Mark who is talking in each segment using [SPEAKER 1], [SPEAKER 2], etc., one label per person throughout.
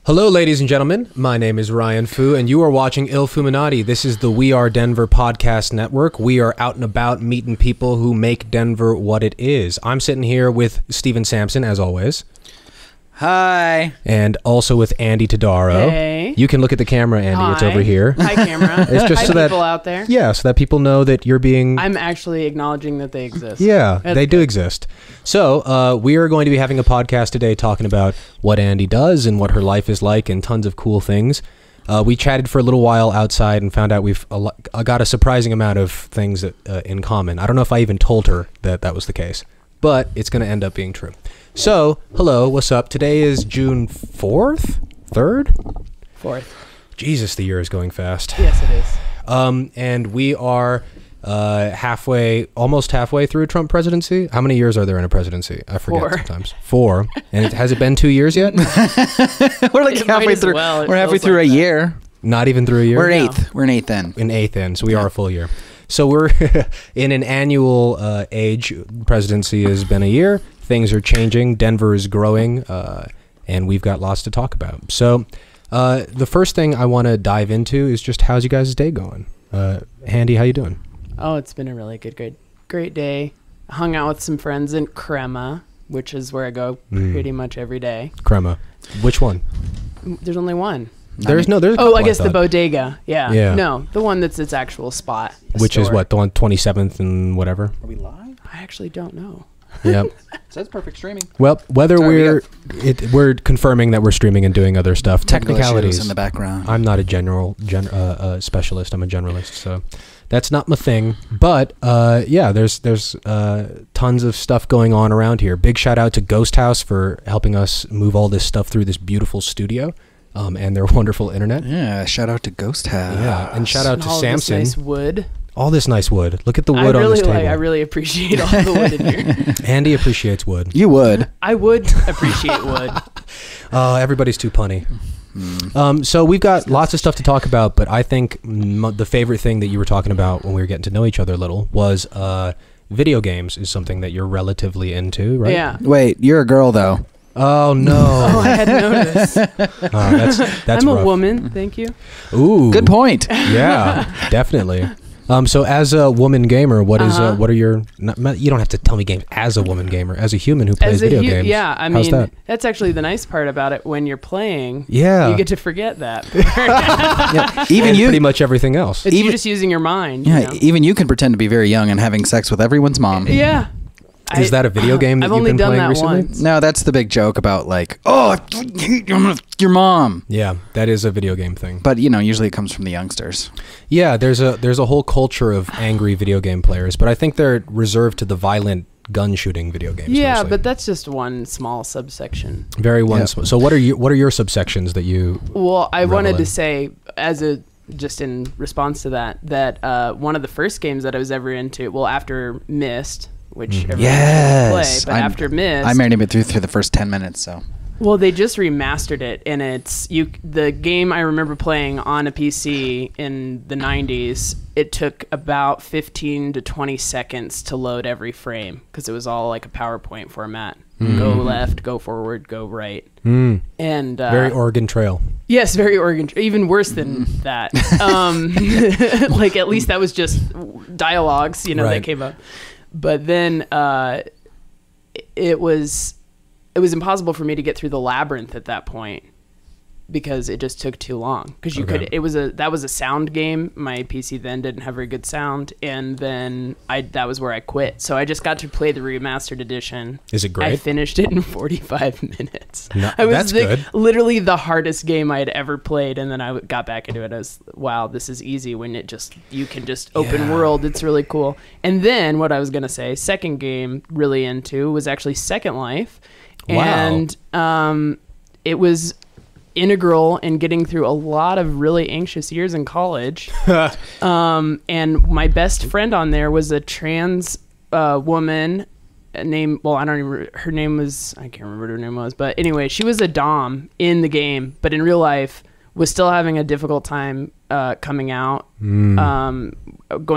[SPEAKER 1] Hello, ladies and gentlemen. My name is Ryan Fu, and you are watching Illfoominati. This is the WeAreDenver podcast network. We are out and about meeting people who make Denver what it is. I'm sitting here with Stephen Sampson, as always.
[SPEAKER 2] Hi.
[SPEAKER 1] And also with Andi Todaro.
[SPEAKER 3] Hey.
[SPEAKER 1] You can look at the camera, Andy.
[SPEAKER 3] Hi.
[SPEAKER 1] It's over here.
[SPEAKER 3] Hi, camera.
[SPEAKER 1] It's just
[SPEAKER 3] Hi,
[SPEAKER 1] so that
[SPEAKER 3] people out there.
[SPEAKER 1] Yeah, so that people know that you're being...
[SPEAKER 3] I'm actually acknowledging that they exist.
[SPEAKER 1] Yeah,
[SPEAKER 3] That's
[SPEAKER 1] they do
[SPEAKER 3] good.
[SPEAKER 1] exist. So we are going to be having a podcast today talking about what Andi does and what her life is like and tons of cool things. We chatted for a little while outside and found out we've got a surprising amount of things that, in common. I don't know if I even told her that that was the case, but it's going to end up being true. So, hello, what's up? Today is June 4th? 3rd?
[SPEAKER 3] 4th.
[SPEAKER 1] Jesus, the year is going fast.
[SPEAKER 3] Yes, it is.
[SPEAKER 1] And we are almost halfway through a Trump presidency. How many years are there in a presidency? I forget
[SPEAKER 3] 4.
[SPEAKER 1] sometimes. 4. And has it been 2 years yet?
[SPEAKER 2] We're like halfway through. We're halfway through a year.
[SPEAKER 1] Not even through a year?
[SPEAKER 2] We're an eighth. We're an eighth in.
[SPEAKER 1] An eighth in, so we are a full year. So we're in an annual age. Presidency has been a year. Things are changing. Denver is growing, and we've got lots to talk about. So the first thing I want to dive into is just how's you guys' day going? Handy, how you doing?
[SPEAKER 3] Oh, it's been a really great day. Hung out with some friends in Crema, which is where I go pretty much every day.
[SPEAKER 1] Crema. Which one?
[SPEAKER 3] There's only one.
[SPEAKER 1] There's a couple,
[SPEAKER 3] Oh, I guess the bodega. Yeah.
[SPEAKER 1] Yeah.
[SPEAKER 3] No, the one that's its actual spot.
[SPEAKER 1] Which is
[SPEAKER 3] store.
[SPEAKER 1] what, the one 27th and whatever?
[SPEAKER 2] Are we live?
[SPEAKER 3] I actually don't know.
[SPEAKER 1] Yep.
[SPEAKER 2] Says perfect streaming.
[SPEAKER 1] Well, whether
[SPEAKER 2] Sorry,
[SPEAKER 1] we're confirming that we're streaming and doing other stuff.
[SPEAKER 2] Technical
[SPEAKER 1] Technicalities
[SPEAKER 2] issues in the background.
[SPEAKER 1] I'm not a specialist. I'm a generalist, so that's not my thing. But yeah, there's tons of stuff going on around here. Big shout out to Ghost House for helping us move all this stuff through this beautiful studio, and their wonderful internet.
[SPEAKER 2] Yeah, shout out to Ghost House.
[SPEAKER 1] Yeah, and shout out to
[SPEAKER 3] All
[SPEAKER 1] Sampson.
[SPEAKER 3] This nice wood.
[SPEAKER 1] All this nice wood. Look at the wood on this table.
[SPEAKER 3] I really appreciate all the wood in here.
[SPEAKER 1] Andy appreciates wood.
[SPEAKER 2] You would.
[SPEAKER 3] I would appreciate wood.
[SPEAKER 1] Everybody's too punny. So we've got lots of stuff to talk about, but I think the favorite thing that you were talking about when we were getting to know each other a little was video games is something that you're relatively into, right?
[SPEAKER 3] Yeah.
[SPEAKER 2] Wait, you're a girl though.
[SPEAKER 1] Oh no.
[SPEAKER 3] Oh, I hadn't noticed.
[SPEAKER 1] That's
[SPEAKER 3] I'm a
[SPEAKER 1] rough.
[SPEAKER 3] woman. Thank you.
[SPEAKER 1] Ooh.
[SPEAKER 2] Good point.
[SPEAKER 1] Yeah, definitely. So as a woman gamer, what are your? You don't have to tell me games. As a woman gamer, as a human who plays video games.
[SPEAKER 3] Yeah, I
[SPEAKER 1] how's
[SPEAKER 3] mean,
[SPEAKER 1] that?
[SPEAKER 3] that's actually the nice part about it. When you're playing,
[SPEAKER 1] Yeah.
[SPEAKER 3] you get to forget that.
[SPEAKER 2] Yeah, even
[SPEAKER 1] And
[SPEAKER 2] you.
[SPEAKER 1] pretty much everything else.
[SPEAKER 3] It's you just using your mind.
[SPEAKER 2] Yeah,
[SPEAKER 3] You know?
[SPEAKER 2] even you can pretend to be very young and having sex with everyone's mom.
[SPEAKER 3] Yeah.
[SPEAKER 1] Is that a video game that
[SPEAKER 3] I've
[SPEAKER 1] you've
[SPEAKER 3] only
[SPEAKER 1] been
[SPEAKER 3] done
[SPEAKER 1] playing
[SPEAKER 3] that
[SPEAKER 1] recently?
[SPEAKER 3] once.
[SPEAKER 2] No, that's the big joke about like, oh, I hate your mom.
[SPEAKER 1] Yeah, that is a video game thing.
[SPEAKER 2] But you know, usually it comes from the youngsters.
[SPEAKER 1] Yeah, there's a whole culture of angry video game players, but I think they're reserved to the violent gun shooting video games.
[SPEAKER 3] Yeah,
[SPEAKER 1] mostly.
[SPEAKER 3] but that's just one small subsection.
[SPEAKER 1] Very one.
[SPEAKER 2] Yeah.
[SPEAKER 1] So what are your subsections that you?
[SPEAKER 3] Well, I
[SPEAKER 1] revel
[SPEAKER 3] wanted
[SPEAKER 1] in?
[SPEAKER 3] to say, just in response to that one of the first games that I was ever into, well, after Myst, which everyone
[SPEAKER 2] Yes.
[SPEAKER 3] should play, but after Myst,
[SPEAKER 2] I married him through the first 10 minutes. So
[SPEAKER 3] well, they just remastered it, and the game I remember playing on a PC in the 90s. It took about 15 to 20 seconds to load every frame because it was all like a PowerPoint format. Go left, go forward, go right, and
[SPEAKER 1] Very Oregon Trail.
[SPEAKER 3] yes, very Oregon. Even worse than that. Like at least that was just dialogues,
[SPEAKER 1] Right.
[SPEAKER 3] that came up. But then it was impossible for me to get through the labyrinth at that point because it just took too long. Because that was a sound game. My PC then didn't have very good sound, and then that was where I quit. So I just got to play the remastered edition.
[SPEAKER 1] Is it great?
[SPEAKER 3] I finished it in 45 minutes.
[SPEAKER 1] No,
[SPEAKER 3] I was
[SPEAKER 1] that's good.
[SPEAKER 3] literally the hardest game I had ever played, and then I got back into it. I was, wow, this is easy when you can just open world. It's really cool. And then what I was gonna say, second game really into was actually Second Life,
[SPEAKER 1] Wow.
[SPEAKER 3] and it was integral in getting through a lot of really anxious years in college. And my best friend on there was a trans woman named, well, I don't even, her name was, I can't remember what her name was, but anyway, she was a dom in the game, but in real life was still having a difficult time coming out, going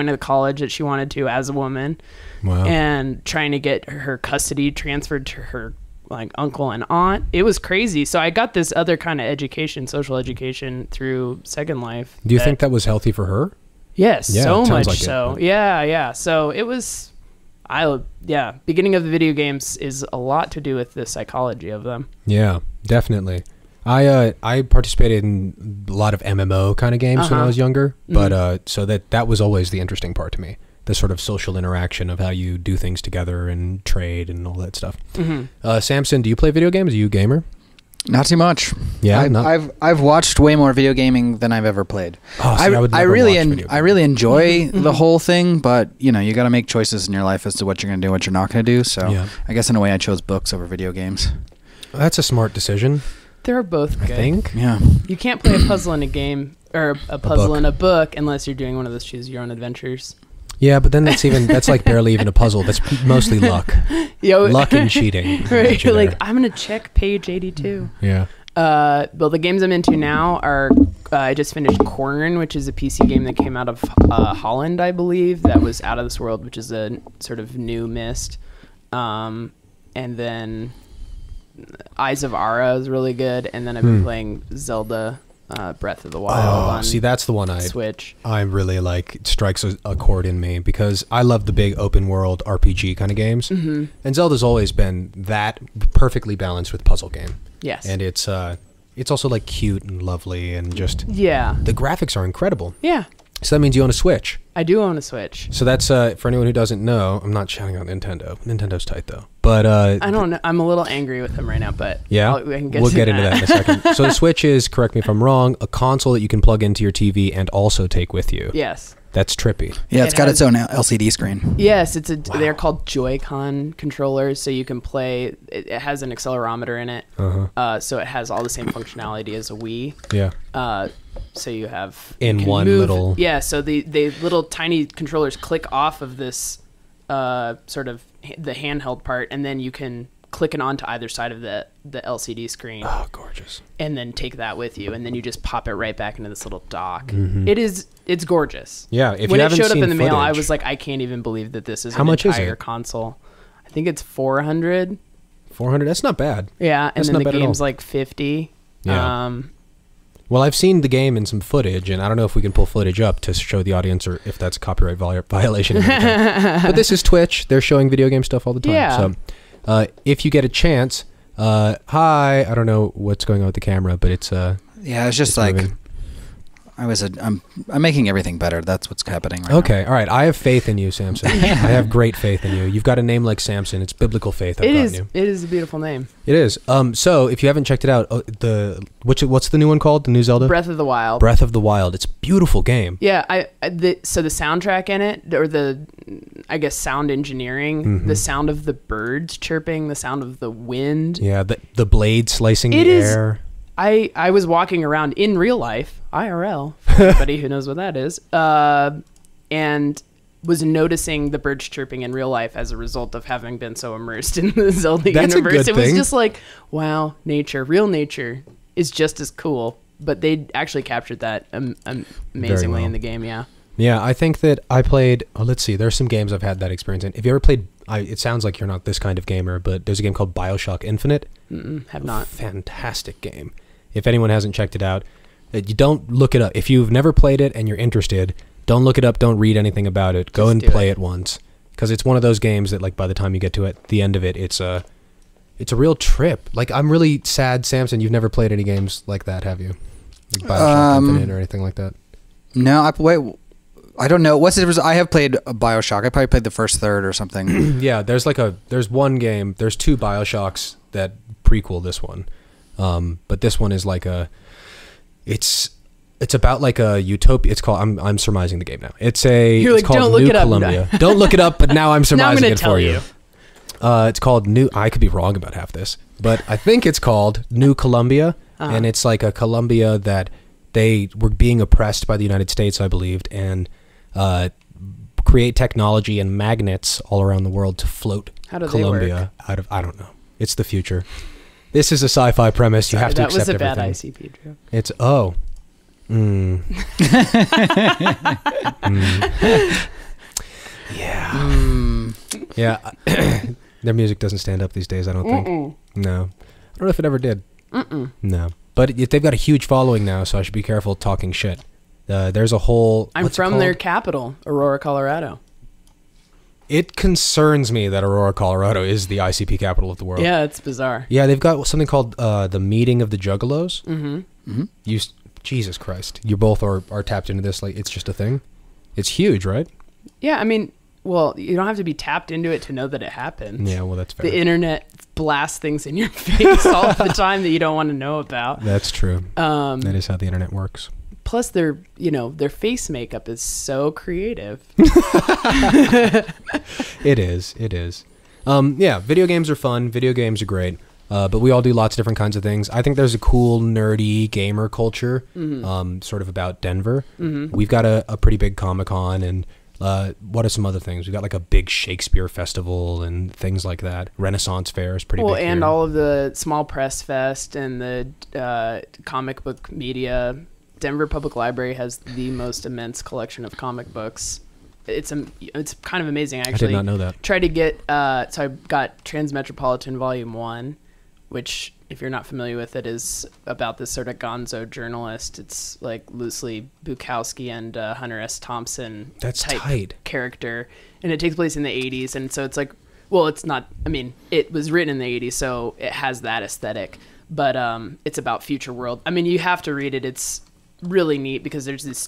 [SPEAKER 3] to the college that she wanted to as a woman,
[SPEAKER 1] Wow.
[SPEAKER 3] and trying to get her custody transferred to her like uncle and aunt. It was crazy. So I got this other kind of education, social education through Second Life.
[SPEAKER 1] Do you think that was healthy for her?
[SPEAKER 3] Yes,
[SPEAKER 1] Yeah,
[SPEAKER 3] so
[SPEAKER 1] it sounds
[SPEAKER 3] much
[SPEAKER 1] like
[SPEAKER 3] so.
[SPEAKER 1] it.
[SPEAKER 3] Yeah. So it was, beginning of the video games is a lot to do with the psychology of them.
[SPEAKER 1] Yeah, definitely. I participated in a lot of MMO kind of games when I was younger, but so that was always the interesting part to me. The sort of social interaction of how you do things together and trade and all that stuff. Sampson, do you play video games? Are you a gamer?
[SPEAKER 2] Not too much.
[SPEAKER 1] Yeah,
[SPEAKER 2] I've watched way more video gaming than I've ever played.
[SPEAKER 1] Oh, see, I
[SPEAKER 2] really enjoy the whole thing, but you got to make choices in your life as to what you're going to do, what you're not going to do. So I guess in a way, I chose books over video games.
[SPEAKER 1] That's a smart decision.
[SPEAKER 3] They're both good.
[SPEAKER 1] I think.
[SPEAKER 2] Yeah.
[SPEAKER 3] You can't play a puzzle in a game or a puzzle in a book unless you're doing one of those choose your own adventures.
[SPEAKER 1] Yeah, but then that's like barely even a puzzle. That's mostly luck. Luck and cheating.
[SPEAKER 3] Right. You're like, I'm going to check page 82.
[SPEAKER 1] Yeah.
[SPEAKER 3] Well, the games I'm into now are, I just finished Corn, which is a PC game that came out of Holland, I believe. That was Out of This World, which is a sort of new Myst. And then Eyes of Ara is really good. And then I've been playing Zelda Breath of the Wild on
[SPEAKER 1] see, that's the one
[SPEAKER 3] Switch.
[SPEAKER 1] I really like. It strikes a chord in me because I love the big open world RPG kind of games. And Zelda's always been that perfectly balanced with puzzle game.
[SPEAKER 3] Yes.
[SPEAKER 1] And it's also like cute and lovely and just
[SPEAKER 3] Yeah.
[SPEAKER 1] the graphics are incredible.
[SPEAKER 3] Yeah.
[SPEAKER 1] So that means you own a Switch.
[SPEAKER 3] I do own a Switch.
[SPEAKER 1] So that's for anyone who doesn't know. I'm not shouting out Nintendo. Nintendo's tight though. But
[SPEAKER 3] I don't know. I'm a little angry with them right now, but
[SPEAKER 1] yeah, we'll get into that in a second. So the Switch is, correct me if I'm wrong, a console that you can plug into your TV and also take with you.
[SPEAKER 3] Yes.
[SPEAKER 1] That's trippy.
[SPEAKER 2] Yeah, it's got its own LCD screen.
[SPEAKER 3] Yes, they're called Joy-Con controllers, so you can play. It has an accelerometer in it, so it has all the same functionality as a Wii.
[SPEAKER 1] Yeah.
[SPEAKER 3] So you have
[SPEAKER 1] in
[SPEAKER 3] you
[SPEAKER 1] one little.
[SPEAKER 3] Yeah. So the little tiny controllers click off of this sort of the handheld part, and then you can click it onto either side of the LCD screen.
[SPEAKER 1] Oh, gorgeous.
[SPEAKER 3] And then take that with you, and then you just pop it right back into this little dock. It's gorgeous.
[SPEAKER 1] Yeah, if
[SPEAKER 3] when
[SPEAKER 1] you
[SPEAKER 3] it
[SPEAKER 1] haven't
[SPEAKER 3] showed up
[SPEAKER 1] seen
[SPEAKER 3] in the mail, I
[SPEAKER 1] footage-
[SPEAKER 3] was like, I can't even believe that this is
[SPEAKER 1] How
[SPEAKER 3] an
[SPEAKER 1] much is
[SPEAKER 3] entire
[SPEAKER 1] it?
[SPEAKER 3] console. I think it's 400.
[SPEAKER 1] 400. That's not bad.
[SPEAKER 3] Yeah, and
[SPEAKER 1] That's
[SPEAKER 3] then
[SPEAKER 1] not
[SPEAKER 3] the
[SPEAKER 1] bad at
[SPEAKER 3] game's
[SPEAKER 1] all.
[SPEAKER 3] like 50.
[SPEAKER 1] Yeah. Well, I've seen the game in some footage, and I don't know if we can pull footage up to show the audience or if that's a copyright violation. But this is Twitch. They're showing video game stuff all the time.
[SPEAKER 3] Yeah.
[SPEAKER 1] So if you get a chance, hi. I don't know what's going on with the camera, but it's
[SPEAKER 2] Yeah, it's just
[SPEAKER 1] it's
[SPEAKER 2] like
[SPEAKER 1] moving.
[SPEAKER 2] I'm making everything better. That's what's happening right now.
[SPEAKER 1] Okay, all right. I have faith in you, Samson. I have great faith in you. You've got a name like Samson. It's biblical faith. I've gotten you.
[SPEAKER 3] It is a beautiful name.
[SPEAKER 1] It is. So if you haven't checked it out, what's the new one called? The new Zelda?
[SPEAKER 3] Breath of the Wild.
[SPEAKER 1] Breath of the Wild. It's a beautiful game.
[SPEAKER 3] Yeah, so the soundtrack in it, or I guess sound engineering, the sound of the birds chirping, the sound of the wind.
[SPEAKER 1] Yeah, the blade slicing the air.
[SPEAKER 3] I was walking around in real life, IRL, for anybody who knows what that is, and was noticing the birds chirping in real life as a result of having been so immersed in the Zelda
[SPEAKER 1] That's a
[SPEAKER 3] universe.
[SPEAKER 1] good
[SPEAKER 3] It was
[SPEAKER 1] thing.
[SPEAKER 3] just like, wow, real nature is just as cool. But they actually captured that amazingly
[SPEAKER 1] well.
[SPEAKER 3] in the game, yeah.
[SPEAKER 1] Yeah, I think that I played. Oh, let's see. There's some games I've had that experience in. Have you ever played? It sounds like you're not this kind of gamer, but there's a game called Bioshock Infinite.
[SPEAKER 3] Have not.
[SPEAKER 1] Fantastic game. If anyone hasn't checked it out, you don't look it up. If you've never played it and you're interested, don't look it up. Don't read anything about it. Go and play it once, because it's one of those games that, like, by the time you get to it, the end of it, it's a real trip. Like, I'm really sad, Samson. You've never played any games like that, have you? Like Bioshock Infinite or anything like that?
[SPEAKER 2] No, I don't know. What's it? I have played a Bioshock. I probably played the first third or something.
[SPEAKER 1] Yeah, there's one game. There's two Bioshocks that prequel this one. But this one is like it's about like a utopia. It's called, I'm surmising the game now. It's called
[SPEAKER 3] don't look
[SPEAKER 1] New
[SPEAKER 3] it up.
[SPEAKER 1] Columbia. Don't look it up, but now I'm surmising
[SPEAKER 3] gonna
[SPEAKER 1] it
[SPEAKER 3] tell
[SPEAKER 1] for you. It's called I could be wrong about half this, but I think it's called New Columbia, and it's like a Columbia that they were being oppressed by the United States, I believed, and create technology and magnets all around the world to float
[SPEAKER 3] How do they
[SPEAKER 1] Columbia out of, I don't know. It's the future. This is a sci-fi premise. You have to accept everything.
[SPEAKER 3] That was a bad ICP joke.
[SPEAKER 1] It's Yeah. Yeah. Their music doesn't stand up these days, I don't think. No. I don't know if it ever did. No. But they've got a huge following now, so I should be careful talking shit. There's a whole...
[SPEAKER 3] I'm from their capital, Aurora, Colorado.
[SPEAKER 1] It concerns me that Aurora, Colorado is the ICP capital of the world.
[SPEAKER 3] Yeah, it's bizarre.
[SPEAKER 1] Yeah, they've got something called the Meeting of the Juggalos. Jesus Christ. You both are tapped into this like it's just a thing? It's huge, right?
[SPEAKER 3] Yeah, I mean, well, you don't have to be tapped into it to know that it happens.
[SPEAKER 1] Yeah, well, that's fair.
[SPEAKER 3] The internet blasts things in your face all the time that you don't want to know about.
[SPEAKER 1] That's true. That is how the internet works.
[SPEAKER 3] Plus, their face makeup is so creative.
[SPEAKER 1] It is. Yeah, video games are fun. Video games are great. But we all do lots of different kinds of things. I think there's a cool, nerdy gamer culture, sort of about Denver. We've got a pretty big Comic-Con, and what are some other things? We've got like a big Shakespeare festival and things like that. Renaissance Fair is pretty big
[SPEAKER 3] and
[SPEAKER 1] here.
[SPEAKER 3] all of the Small Press Fest and the comic book media. Denver Public Library has the most immense collection of comic books. It's kind of amazing, actually.
[SPEAKER 1] I did not know that.
[SPEAKER 3] Tried to get so I got Transmetropolitan Volume 1, which, if you're not familiar with it, is about this sort of gonzo journalist. It's like loosely Bukowski and Hunter S. Thompson type character, and it takes place in the 80s. And so it's like, well, it's not. I mean, it was written in the 80s, so it has that aesthetic. But it's about future world. I mean, you have to read it. It's really neat because there's this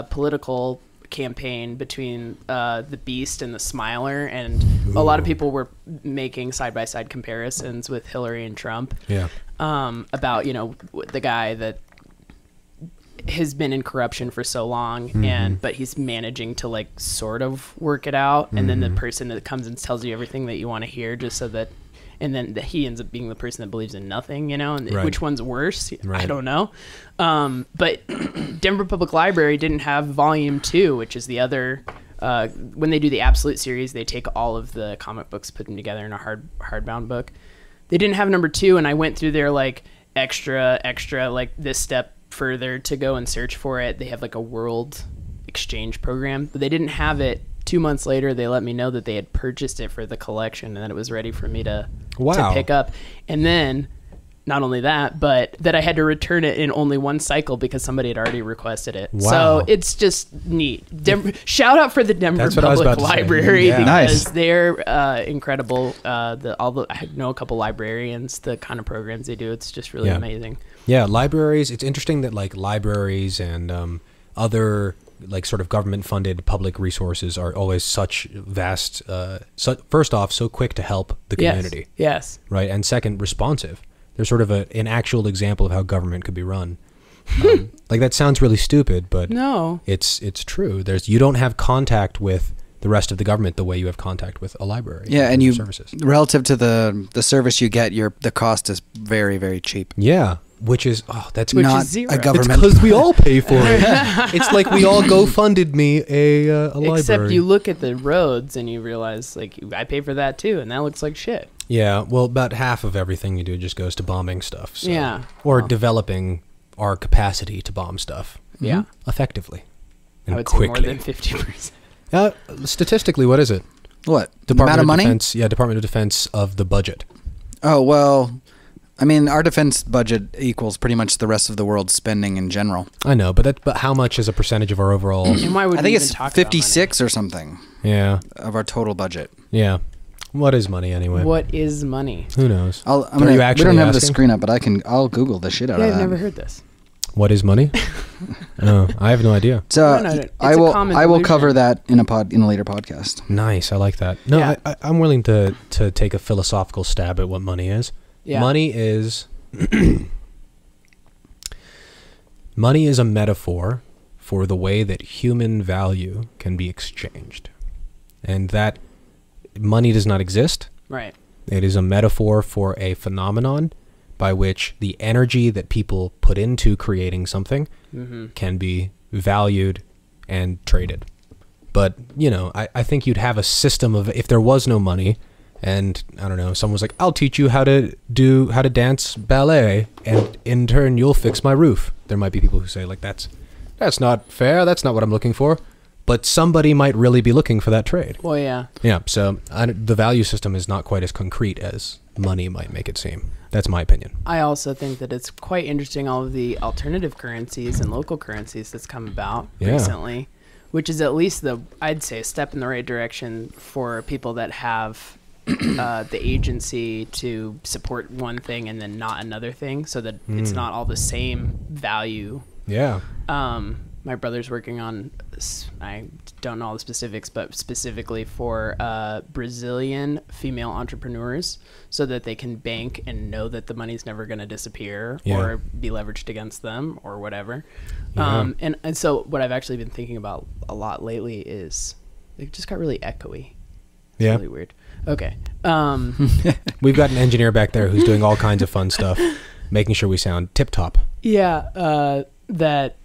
[SPEAKER 3] political campaign between the Beast and the Smiler, and a lot of people were making side-by-side comparisons with Hillary and Trump.
[SPEAKER 1] Yeah.
[SPEAKER 3] About the guy that has been in corruption for so long, but he's managing to like sort of work it out, and then the person that comes and tells you everything that you want to hear, just so that. And then he ends up being the person that believes in nothing, and
[SPEAKER 1] right.
[SPEAKER 3] Which one's worse?
[SPEAKER 1] Right.
[SPEAKER 3] I don't know. But Denver Public Library didn't have Volume 2, which is the other. When they do the Absolute series, they take all of the comic books, put them together in a hardbound book. They didn't have number 2, and I went through their like extra, like this step further to go and search for it. They have like a world exchange program, but they didn't have it. 2 months later, they let me know that they had purchased it for the collection and that it was ready for me to pick up. And then, not only that, but that I had to return it in only one cycle because somebody had already requested it.
[SPEAKER 1] Wow.
[SPEAKER 3] So it's just neat. Shout out for the Denver Public Library because they're incredible. I know a couple librarians, the kind of programs they do. It's just really amazing. Yeah, libraries. It's interesting that like libraries and other like sort of government-funded public resources are always such vast. First off, so quick to help the community. Yes. Right, and second, responsive. They're sort of an actual example of how government could be run. Like that sounds really stupid, but no, it's true. You don't have contact with the rest of the government the way you have contact with a library. Yeah, and services
[SPEAKER 2] relative to the service you get, the cost is very, very cheap.
[SPEAKER 1] Yeah. Which is
[SPEAKER 2] not a government.
[SPEAKER 1] It's because we all pay for it. It's like we all GoFunded me a library.
[SPEAKER 3] Except you look at the roads and you realize, like, I pay for that too, and that looks like shit.
[SPEAKER 1] Yeah, well, about half of everything you do just goes to bombing stuff. So. Yeah. Or developing our capacity to bomb stuff. Yeah. Effectively. And
[SPEAKER 3] I would
[SPEAKER 1] quickly.
[SPEAKER 3] say more than 50%.
[SPEAKER 1] Statistically, what is it?
[SPEAKER 2] What? The amount of money?
[SPEAKER 1] Defense, Department of Defense of the budget.
[SPEAKER 2] Oh, well... I mean, our defense budget equals pretty much the rest of the world's spending in general.
[SPEAKER 1] I know, but how much is a percentage of our overall?
[SPEAKER 3] And why would
[SPEAKER 2] I think it's 56 or something.
[SPEAKER 1] Yeah.
[SPEAKER 2] Of our total budget.
[SPEAKER 1] Yeah. What is money anyway?
[SPEAKER 3] What is money?
[SPEAKER 1] Who knows?
[SPEAKER 2] We don't have the screen up, but I'll Google the shit out of that.
[SPEAKER 3] I've never heard this.
[SPEAKER 1] What is money? No, I have no idea.
[SPEAKER 2] So I will cover that in a later podcast.
[SPEAKER 1] Nice, I like that. No, yeah. I'm willing to take a philosophical stab at what money is. Yeah. Money is a metaphor for the way that human value can be exchanged. And that money does not exist. Right. It is a metaphor for a phenomenon by which the energy that people put into creating something can be valued and traded. But, I think you'd have a system of, if there was no money, and I don't know, someone was like, I'll teach you how to dance ballet, and in turn you'll fix my roof. There might be people who say like, that's not fair, that's not what I'm looking for. but somebody might really be looking for that trade.
[SPEAKER 3] Well, yeah.
[SPEAKER 1] Yeah, so the value system is not quite as concrete as money might make it seem. That's my opinion.
[SPEAKER 3] I also think that it's quite interesting, all of the alternative currencies and local currencies that's come about recently, which is at least I'd say a step in the right direction for people that have the agency to support one thing and then not another thing, so that it's not all the same value.
[SPEAKER 1] Yeah.
[SPEAKER 3] My brother's working on, I don't know all the specifics, but specifically for Brazilian female entrepreneurs, so that they can bank and know that the money's never going to disappear or be leveraged against them or whatever.
[SPEAKER 1] Yeah.
[SPEAKER 3] And so what I've actually been thinking about a lot lately is it just got really echoey. It's really weird. Okay.
[SPEAKER 1] We've got an engineer back there who's doing all kinds of fun stuff, making sure we sound tip-top.
[SPEAKER 3] Yeah, that...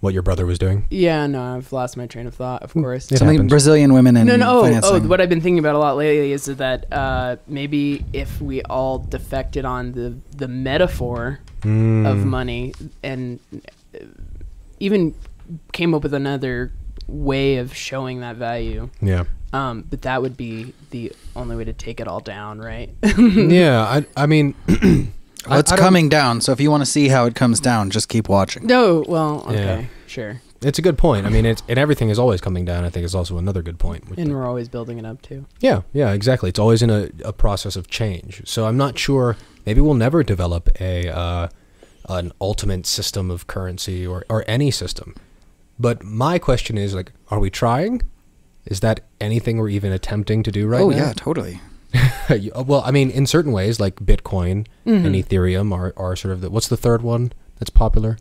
[SPEAKER 1] What your brother was doing?
[SPEAKER 3] Yeah, no, I've lost my train of thought, of course.
[SPEAKER 2] Something Brazilian women in financing.
[SPEAKER 3] What I've been thinking about a lot lately is that maybe if we all defected on the metaphor of money and even came up with another way of showing that value.
[SPEAKER 1] Yeah.
[SPEAKER 3] But that would be the only way to take it all down, right?
[SPEAKER 1] Yeah, I mean...
[SPEAKER 2] Well, it's coming down, so if you want to see how it comes down, just keep watching.
[SPEAKER 3] No, well, okay, sure.
[SPEAKER 1] It's a good point. I mean, and everything is always coming down. I think is also another good point.
[SPEAKER 3] And we're always building it up, too.
[SPEAKER 1] Yeah, exactly. It's always in a process of change. So I'm not sure, maybe we'll never develop an ultimate system of currency or any system. But my question is, like, are we trying? Is that anything we're even attempting to do right now?
[SPEAKER 2] Oh, yeah, totally.
[SPEAKER 1] Well, I mean, in certain ways, like Bitcoin and Ethereum are sort of what's the third one that's popular?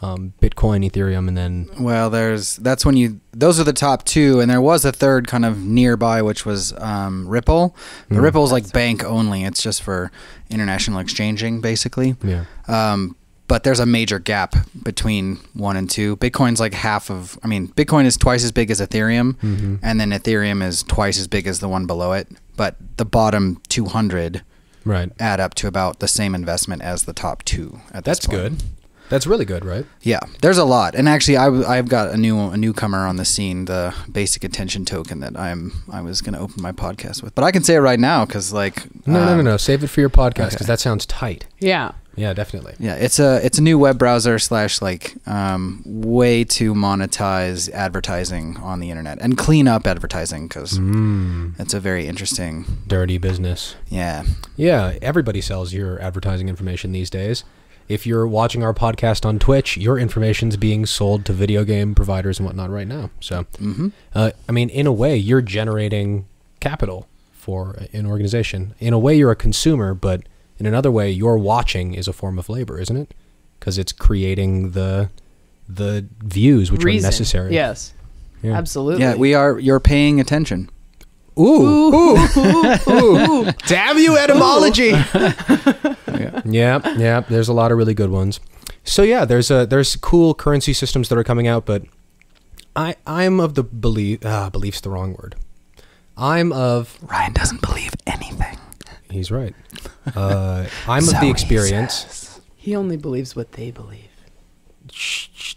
[SPEAKER 1] Bitcoin, Ethereum, and then... Well,
[SPEAKER 2] those are the top two, and there was a third kind of nearby, which was Ripple. But Ripple's like bank only. It's just for international exchanging, basically.
[SPEAKER 1] Yeah.
[SPEAKER 2] But there's a major gap between 1 and 2. Bitcoin's like Bitcoin is twice as big as Ethereum, and then Ethereum is twice as big as the one below it. But the bottom 200 add up to about the same investment as the top 2 at this point.
[SPEAKER 1] That's good. That's really good, right?
[SPEAKER 2] Yeah, there's a lot. And actually, I've got a newcomer on the scene, the basic attention token that I was going to open my podcast with. But I can say it right now because
[SPEAKER 1] No. Save it for your podcast because that sounds tight.
[SPEAKER 3] Yeah.
[SPEAKER 1] Yeah, definitely.
[SPEAKER 2] Yeah, it's a new web browser / way to monetize advertising on the internet and clean up advertising because it's a very interesting...
[SPEAKER 1] dirty business.
[SPEAKER 2] Yeah.
[SPEAKER 1] Yeah, everybody sells your advertising information these days. If you're watching our podcast on Twitch, your information's being sold to video game providers and whatnot right now. So, I mean, in a way, you're generating capital for an organization. In a way, you're a consumer, but in another way, your watching is a form of labor, isn't it? Because it's creating the views which are necessary.
[SPEAKER 3] Yes, absolutely.
[SPEAKER 2] Yeah, you're paying attention.
[SPEAKER 1] Ooh. Damn you, etymology. Yeah. There's a lot of really good ones. So yeah, there's cool currency systems that are coming out, but I'm of the belief's the wrong word. Ryan
[SPEAKER 2] doesn't believe anything.
[SPEAKER 1] He's right. I'm of the experience.
[SPEAKER 3] He only believes what they believe.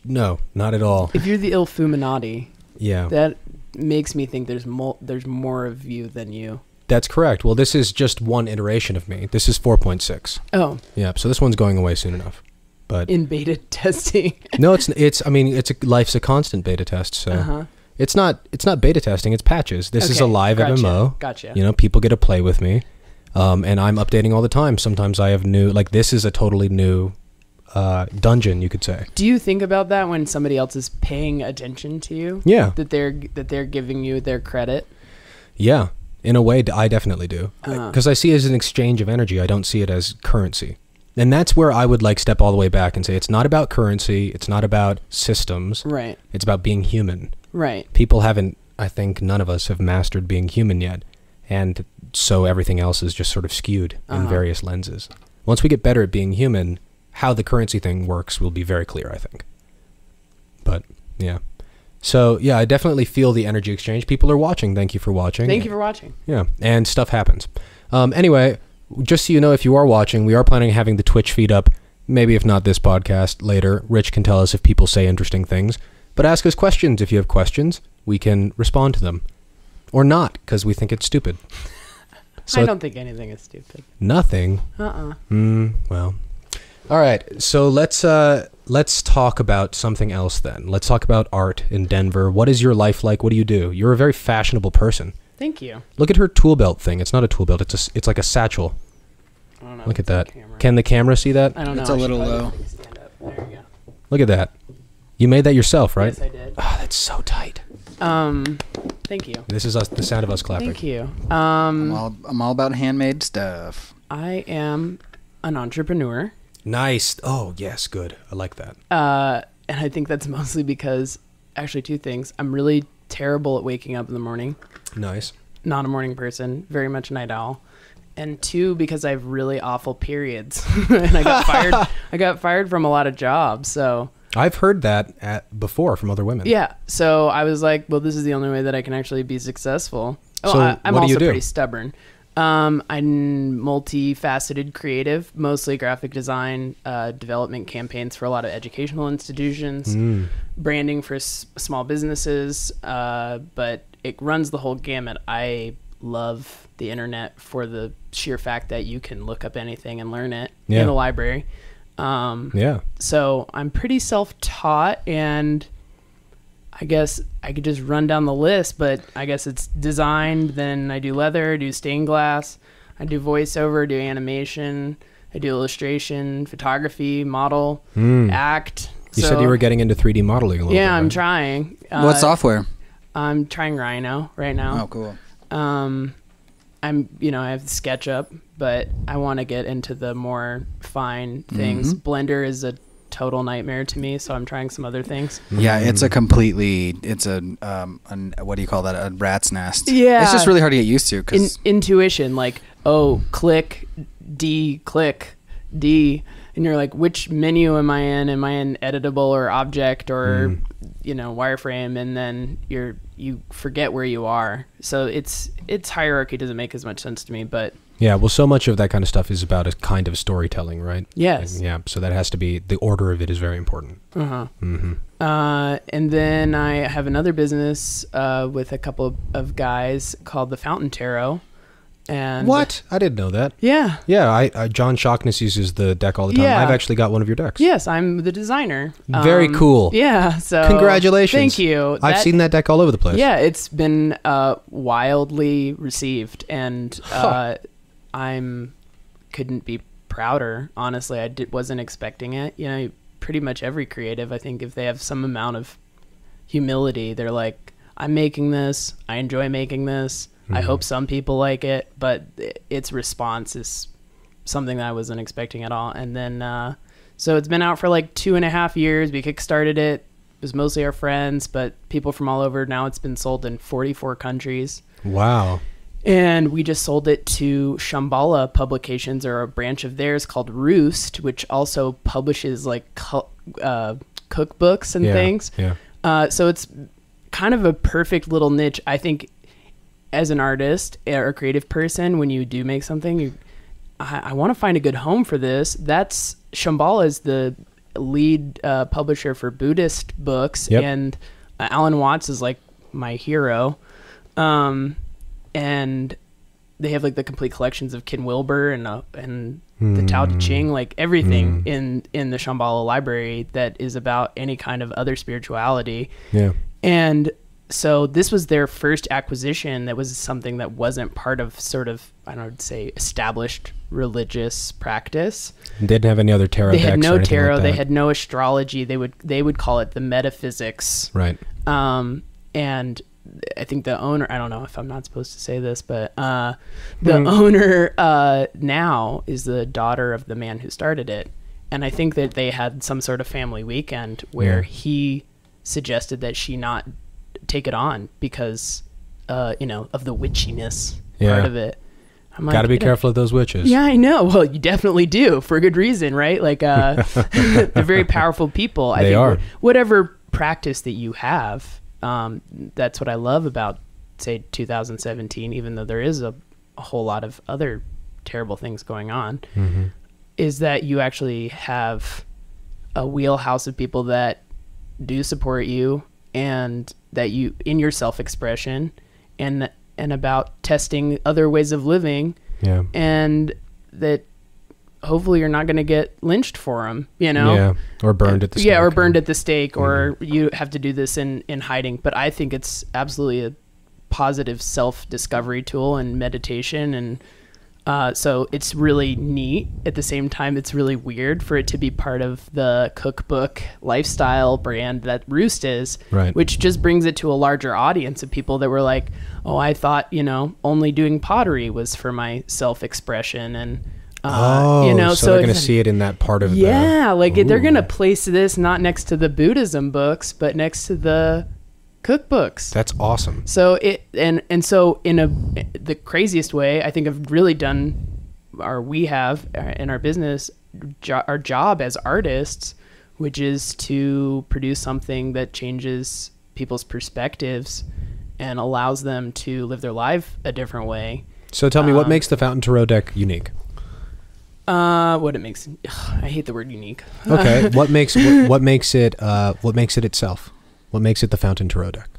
[SPEAKER 1] No, not at all.
[SPEAKER 3] If you're the Illfoominati,
[SPEAKER 1] yeah,
[SPEAKER 3] that makes me think there's more of you than you.
[SPEAKER 1] That's correct. Well, this is just one iteration of me. This is 4.6.
[SPEAKER 3] Oh.
[SPEAKER 1] Yeah, so this one's going away soon enough. But
[SPEAKER 3] in beta testing.
[SPEAKER 1] No, life's a constant beta test, so it's not beta testing, it's patches. This is a live MMO.
[SPEAKER 3] Gotcha.
[SPEAKER 1] You know, people get to play with me. And I'm updating all the time. Sometimes I have new, this is a totally new dungeon, you could say.
[SPEAKER 3] Do you think about that when somebody else is paying attention to you?
[SPEAKER 1] Yeah.
[SPEAKER 3] That they're giving you their credit?
[SPEAKER 1] Yeah. In a way, I definitely do. Because I see it as an exchange of energy. I don't see it as currency. And that's where I would step all the way back and say it's not about currency. It's not about systems.
[SPEAKER 3] Right.
[SPEAKER 1] It's about being human.
[SPEAKER 3] Right.
[SPEAKER 1] People haven't, I think none of us have mastered being human yet. And so everything else is just sort of skewed in various lenses. Once we get better at being human, how the currency thing works will be very clear, I think. But, yeah. So, yeah, I definitely feel the energy exchange. People are watching. Thank you for watching.
[SPEAKER 3] Thank you for watching.
[SPEAKER 1] Yeah, and stuff happens. Anyway, just so you know, if you are watching, we are planning on having the Twitch feed up, maybe if not this podcast, later. Rich can tell us if people say interesting things. But ask us questions. If you have questions, we can respond to them. Or not, because we think it's stupid. So
[SPEAKER 3] I don't think anything is stupid.
[SPEAKER 1] Nothing? Well. All right, so let's talk about something else then. Let's talk about art in Denver. What is your life like? What do you do? You're a very fashionable person.
[SPEAKER 3] Thank you.
[SPEAKER 1] Look at her tool belt thing. It's not a tool belt. It's like a satchel.
[SPEAKER 3] I don't know.
[SPEAKER 1] Look at that. Can the camera see that?
[SPEAKER 3] I don't know.
[SPEAKER 2] It's a little low.
[SPEAKER 3] Stand up. There you go.
[SPEAKER 1] Look at that. You made that yourself, right?
[SPEAKER 3] Yes, I did.
[SPEAKER 1] Oh, that's so tight.
[SPEAKER 3] Thank you.
[SPEAKER 1] This is us, the sound of us clapping.
[SPEAKER 3] Thank you.
[SPEAKER 2] I'm all about handmade stuff.
[SPEAKER 3] I am an entrepreneur.
[SPEAKER 1] Nice. Oh, yes, good. I like that.
[SPEAKER 3] And I think that's mostly because, actually, two things. I'm really terrible at waking up in the morning.
[SPEAKER 1] Nice.
[SPEAKER 3] Not a morning person. Very much a night owl. And two, because I have really awful periods. And I got fired from a lot of jobs. So
[SPEAKER 1] I've heard that before from other women.
[SPEAKER 3] yeah. So I was like, well, this is the only way that I can actually be successful. Oh,
[SPEAKER 1] So
[SPEAKER 3] I'm
[SPEAKER 1] what do you
[SPEAKER 3] also
[SPEAKER 1] do?
[SPEAKER 3] pretty stubborn. I'm multifaceted creative, mostly graphic design, development campaigns for a lot of educational institutions, branding for small businesses, but it runs the whole gamut. I love the internet for the sheer fact that you can look up anything and learn it in the library.
[SPEAKER 1] Yeah.
[SPEAKER 3] So I'm pretty self-taught, and I guess I could just run down the list, but I guess it's design, then I do leather, I do stained glass, I do voiceover, do animation, I do illustration, photography, model, act.
[SPEAKER 1] You said you were getting into 3D modeling a little bit.
[SPEAKER 3] Yeah, I'm
[SPEAKER 1] right?
[SPEAKER 3] trying.
[SPEAKER 2] What software?
[SPEAKER 3] I'm trying Rhino right now.
[SPEAKER 2] Oh, cool.
[SPEAKER 3] I have SketchUp, but I want to get into the more fine things. Blender is a total nightmare to me, so I'm trying some other things.
[SPEAKER 2] Yeah, it's a what do you call that? A rat's nest.
[SPEAKER 3] Yeah.
[SPEAKER 2] It's just really hard to get used to. Cause
[SPEAKER 3] Intuition, like, click D, and you're like, which menu am I in? Am I in editable or object or wireframe? And then you forget where you are. So its hierarchy doesn't make as much sense to me, but
[SPEAKER 1] Yeah, well, so much of that kind of stuff is about a kind of storytelling, right?
[SPEAKER 3] yes.
[SPEAKER 1] And yeah, so that has to be, the order of it is very important.
[SPEAKER 3] And then I have another business with a couple of guys called the Fountain Tarot. And
[SPEAKER 1] What? I didn't know that.
[SPEAKER 3] Yeah.
[SPEAKER 1] Yeah, I John Shockness uses the deck all the time.
[SPEAKER 3] Yeah.
[SPEAKER 1] I've actually got one of your decks.
[SPEAKER 3] Yes, I'm the designer.
[SPEAKER 1] Very cool.
[SPEAKER 3] Yeah. So
[SPEAKER 1] Congratulations.
[SPEAKER 3] Thank you.
[SPEAKER 1] I've seen that deck all over the place.
[SPEAKER 3] Yeah, it's been wildly received, and I'm couldn't be prouder. Honestly, I wasn't expecting it. Pretty much every creative, I think, if they have some amount of humility, they're like, I'm making this. I enjoy making this. I hope some people like it, but its response is something that I wasn't expecting at all. And then, so it's been out for like 2.5 years. We kickstarted it. It was mostly our friends, but people from all over. Now it's been sold in 44 countries.
[SPEAKER 1] Wow.
[SPEAKER 3] And we just sold it to Shambhala Publications, or a branch of theirs called Roost, which also publishes like cookbooks and things.
[SPEAKER 1] Yeah.
[SPEAKER 3] So it's kind of a perfect little niche, I think. As an artist or a creative person, when you do make something, I want to find a good home for this. That's Shambhala is the lead publisher for Buddhist books, and Alan Watts is like my hero. And they have like the complete collections of Ken Wilber and the Tao Te Ching, like everything in the Shambhala library that is about any kind of other spirituality.
[SPEAKER 1] Yeah.
[SPEAKER 3] And so this was their first acquisition that was something that wasn't part of sort of, I don't know, say established religious practice.
[SPEAKER 1] They didn't have any other tarot
[SPEAKER 3] They
[SPEAKER 1] decks
[SPEAKER 3] had
[SPEAKER 1] or
[SPEAKER 3] no
[SPEAKER 1] anything
[SPEAKER 3] tarot.
[SPEAKER 1] like
[SPEAKER 3] They
[SPEAKER 1] that.
[SPEAKER 3] had no astrology. They would call it the metaphysics.
[SPEAKER 1] Right.
[SPEAKER 3] And I think the owner, I don't know if I'm not supposed to say this, but the owner now is the daughter of the man who started it. And I think that they had some sort of family weekend where he suggested that she not take it on because of the witchiness part of it. I'm like,
[SPEAKER 1] Got to be careful of those witches.
[SPEAKER 3] Yeah, I know. Well, you definitely do, for a good reason, right? Like they're very powerful people. I think whatever practice that you have, that's what I love about, say, 2017, even though there is a whole lot of other terrible things going on, is that you actually have a wheelhouse of people that do support you, and that you in your self-expression, and about testing other ways of living, and that hopefully you're not going to get lynched for them,
[SPEAKER 1] or burned at the stake.
[SPEAKER 3] or burned at the stake, or you have to do this in hiding. But I think it's absolutely a positive self-discovery tool and meditation, and so it's really neat. At the same time, it's really weird for it to be part of the cookbook lifestyle brand that Roost is, which just brings it to a larger audience of people that were like, oh, I thought, only doing pottery was for my self-expression. And,
[SPEAKER 1] so they're going to see it in that part of
[SPEAKER 3] they're going to place this not next to the Buddhism books, but next to the cookbooks.
[SPEAKER 1] That's awesome.
[SPEAKER 3] So so in the craziest way, I think I've really done, or we have in our business, our job as artists, which is to produce something that changes people's perspectives and allows them to live their life a different way.
[SPEAKER 1] So tell me, what makes the Fountain Tarot deck unique?
[SPEAKER 3] I hate the word unique.
[SPEAKER 1] Okay, what makes it itself? What makes it the Fountain Tarot deck?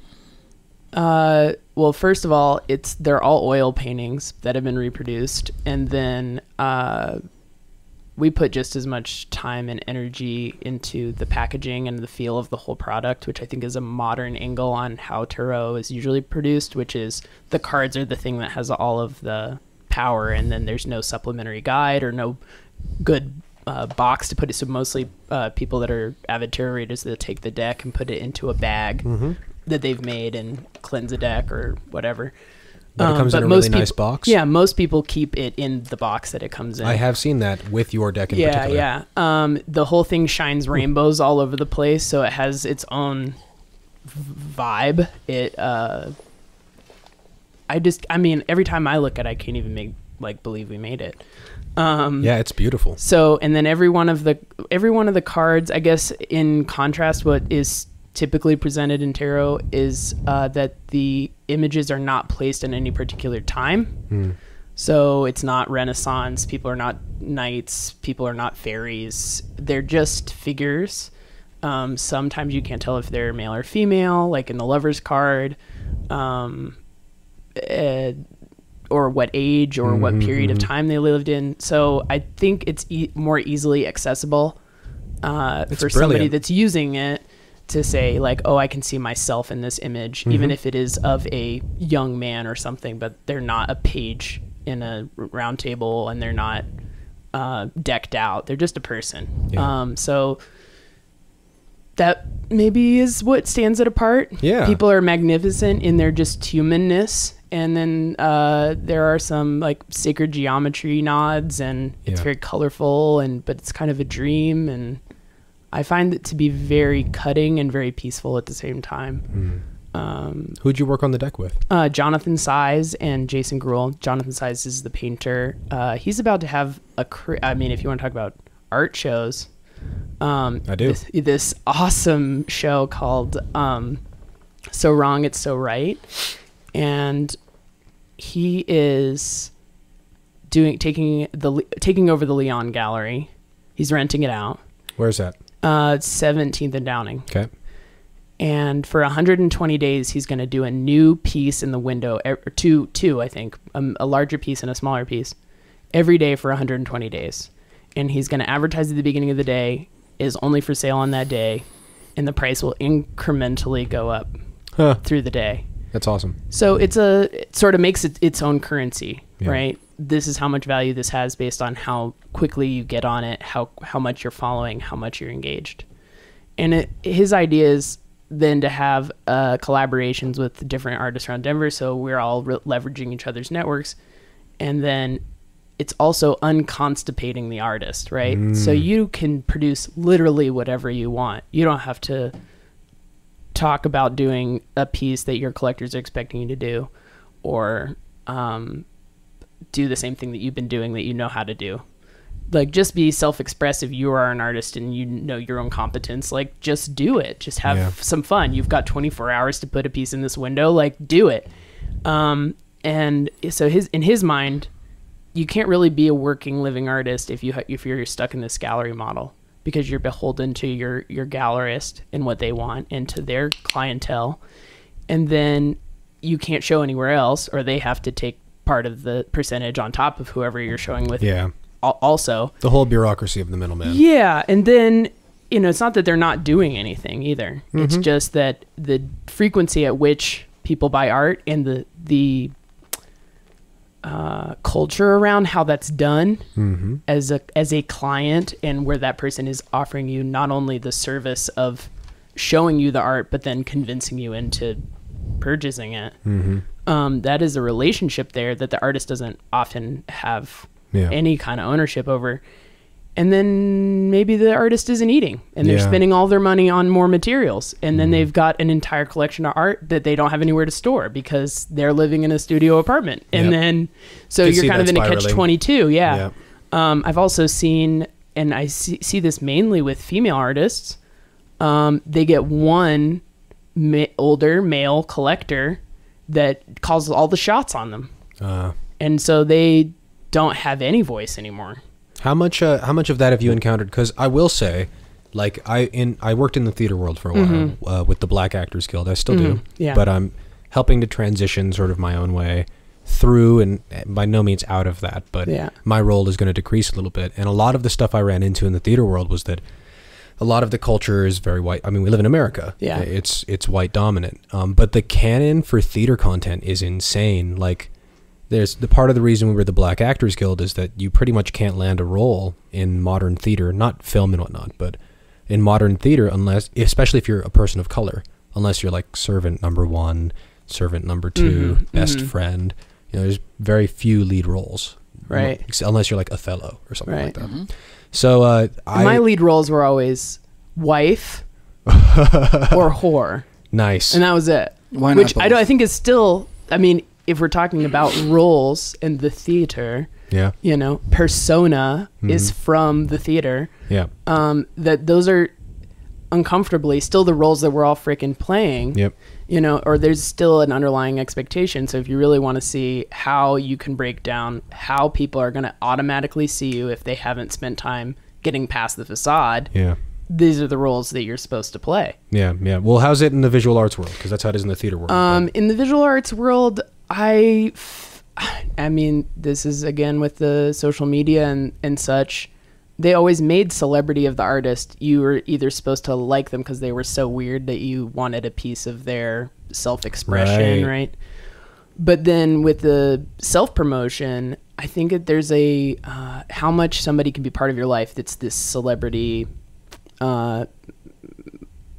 [SPEAKER 3] Well, first of all, they're all oil paintings that have been reproduced, and then we put just as much time and energy into the packaging and the feel of the whole product, which I think is a modern angle on how tarot is usually produced, which is the cards are the thing that has all of the power, and then there's no supplementary guide or no good box to put it. So mostly people that are avid tarot readers that take the deck and put it into a bag that they've made and cleanse a deck or whatever.
[SPEAKER 1] But it comes in a really nice box?
[SPEAKER 3] Yeah, most people keep it in the box that it comes in.
[SPEAKER 1] I have seen that with your deck in particular.
[SPEAKER 3] Yeah. The whole thing shines rainbows all over the place, so it has its own vibe. Every time I look at it, I can't even believe we made it.
[SPEAKER 1] Yeah, it's beautiful.
[SPEAKER 3] So, and then every one of the cards, I guess, in contrast, what is typically presented in tarot is that the images are not placed in any particular time. So it's not Renaissance. People are not knights. People are not fairies. They're just figures. Sometimes you can't tell if they're male or female, like in the Lover's card. Or what age or what period of time they lived in. So I think it's more easily accessible for somebody that's using it to say like, oh, I can see myself in this image, even if it is of a young man or something, but they're not a page in a round table and they're not decked out. They're just a person.
[SPEAKER 1] Yeah.
[SPEAKER 3] So that maybe is what stands it apart.
[SPEAKER 1] Yeah.
[SPEAKER 3] People are magnificent in their just humanness. And then there are some like sacred geometry nods, and it's very colorful, but it's kind of a dream. And I find it to be very cutting and very peaceful at the same time.
[SPEAKER 1] Who'd you work on the deck with?
[SPEAKER 3] Jonathan Size and Jason Gruel. Jonathan Size is the painter. He's about to have if you want to talk about art shows,
[SPEAKER 1] I do.
[SPEAKER 3] This awesome show called So Wrong It's So Right. And he is taking over the Leon Gallery. He's renting it out.
[SPEAKER 1] Where's that?
[SPEAKER 3] 17th and Downing.
[SPEAKER 1] Okay.
[SPEAKER 3] And for 120 days, he's going to do a new piece in the window, two, I think, a larger piece and a smaller piece, every day for 120 days. And he's going to advertise at the beginning of the day, is only for sale on that day, and the price will incrementally go up through the day.
[SPEAKER 1] That's awesome.
[SPEAKER 3] So it sort of makes it its own currency, right? This is how much value this has based on how quickly you get on it, how much you're following, how much you're engaged. And his idea is then to have collaborations with different artists around Denver, so we're all leveraging each other's networks. And then it's also unconstipating the artist, right? So you can produce literally whatever you want. You don't have to talk about doing a piece that your collectors are expecting you to do, or do the same thing that you've been doing that you know how to do. Like, just be self-expressive. You are an artist and you know your own competence. Like, just do it. Just have some fun. You've got 24 hours to put a piece in this window. Like, do it. And so in his mind, you can't really be a working living artist if you're stuck in this gallery model. because you're beholden to your gallerist and what they want and to their clientele. And then you can't show anywhere else, or they have to take part of the percentage on top of whoever you're showing with.
[SPEAKER 1] Yeah.
[SPEAKER 3] Also.
[SPEAKER 1] The whole bureaucracy of the middleman.
[SPEAKER 3] Yeah. And then, you know, it's not that they're not doing anything either. Mm-hmm. It's just that the frequency at which people buy art and the culture around how that's done as a client, and where that person is offering you not only the service of showing you the art, but then convincing you into purchasing it. That is a relationship there that the artist doesn't often have any kind of ownership over. And then maybe the artist isn't eating, and they're spending all their money on more materials. And then they've got an entire collection of art that they don't have anywhere to store because they're living in a studio apartment. And then, so you're kind of in a catch-22. Yeah. I've also seen, and I see this mainly with female artists, they get one older male collector that calls all the shots on them. And so they don't have any voice anymore.
[SPEAKER 1] How much of that have you encountered? Because I will say, like, I worked in the theater world for a while with the Black Actors Guild. I still do. Yeah. But I'm helping to transition sort of my own way through, and by no means out of that. But my role is going to decrease a little bit. And a lot of the stuff I ran into in the theater world was that a lot of the culture is very white. I mean, we live in America. Yeah. It's white dominant. But the canon for theater content is insane. Like, there's the part of the reason we were the Black Actors Guild is that you pretty much can't land a role in modern theater, not film and whatnot, but in modern theater, unless, especially if you're a person of color, unless you're like servant number 1, servant number 2, best friend. You know, there's very few lead roles,
[SPEAKER 3] right?
[SPEAKER 1] Unless you're like Othello or something like that. So
[SPEAKER 3] my lead roles were always wife or whore.
[SPEAKER 1] Nice,
[SPEAKER 3] and that was it.
[SPEAKER 2] Why not? Which
[SPEAKER 3] I think is still. I mean, if we're talking about roles in the theater, you know, persona is from the theater. Yeah. That those are uncomfortably still the roles that we're all freaking playing. Yep. You know, or there's still an underlying expectation. So if you really want to see how you can break down how people are going to automatically see you if they haven't spent time getting past the facade. Yeah. These are the roles that you're supposed to play. Yeah, yeah. Well, how's it in the visual arts world? Because that's how it is in the theater world. In the visual arts world, I mean, this is again with the social media and such. They always made celebrity of the artist. You were either supposed to like them because they were so weird that you wanted a piece of their self-expression, right? But then with the self-promotion, I think that there's a how much somebody can be part of your life that's this celebrity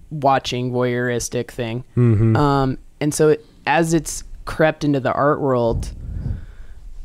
[SPEAKER 3] watching voyeuristic thing. And so as it's crept into the art world,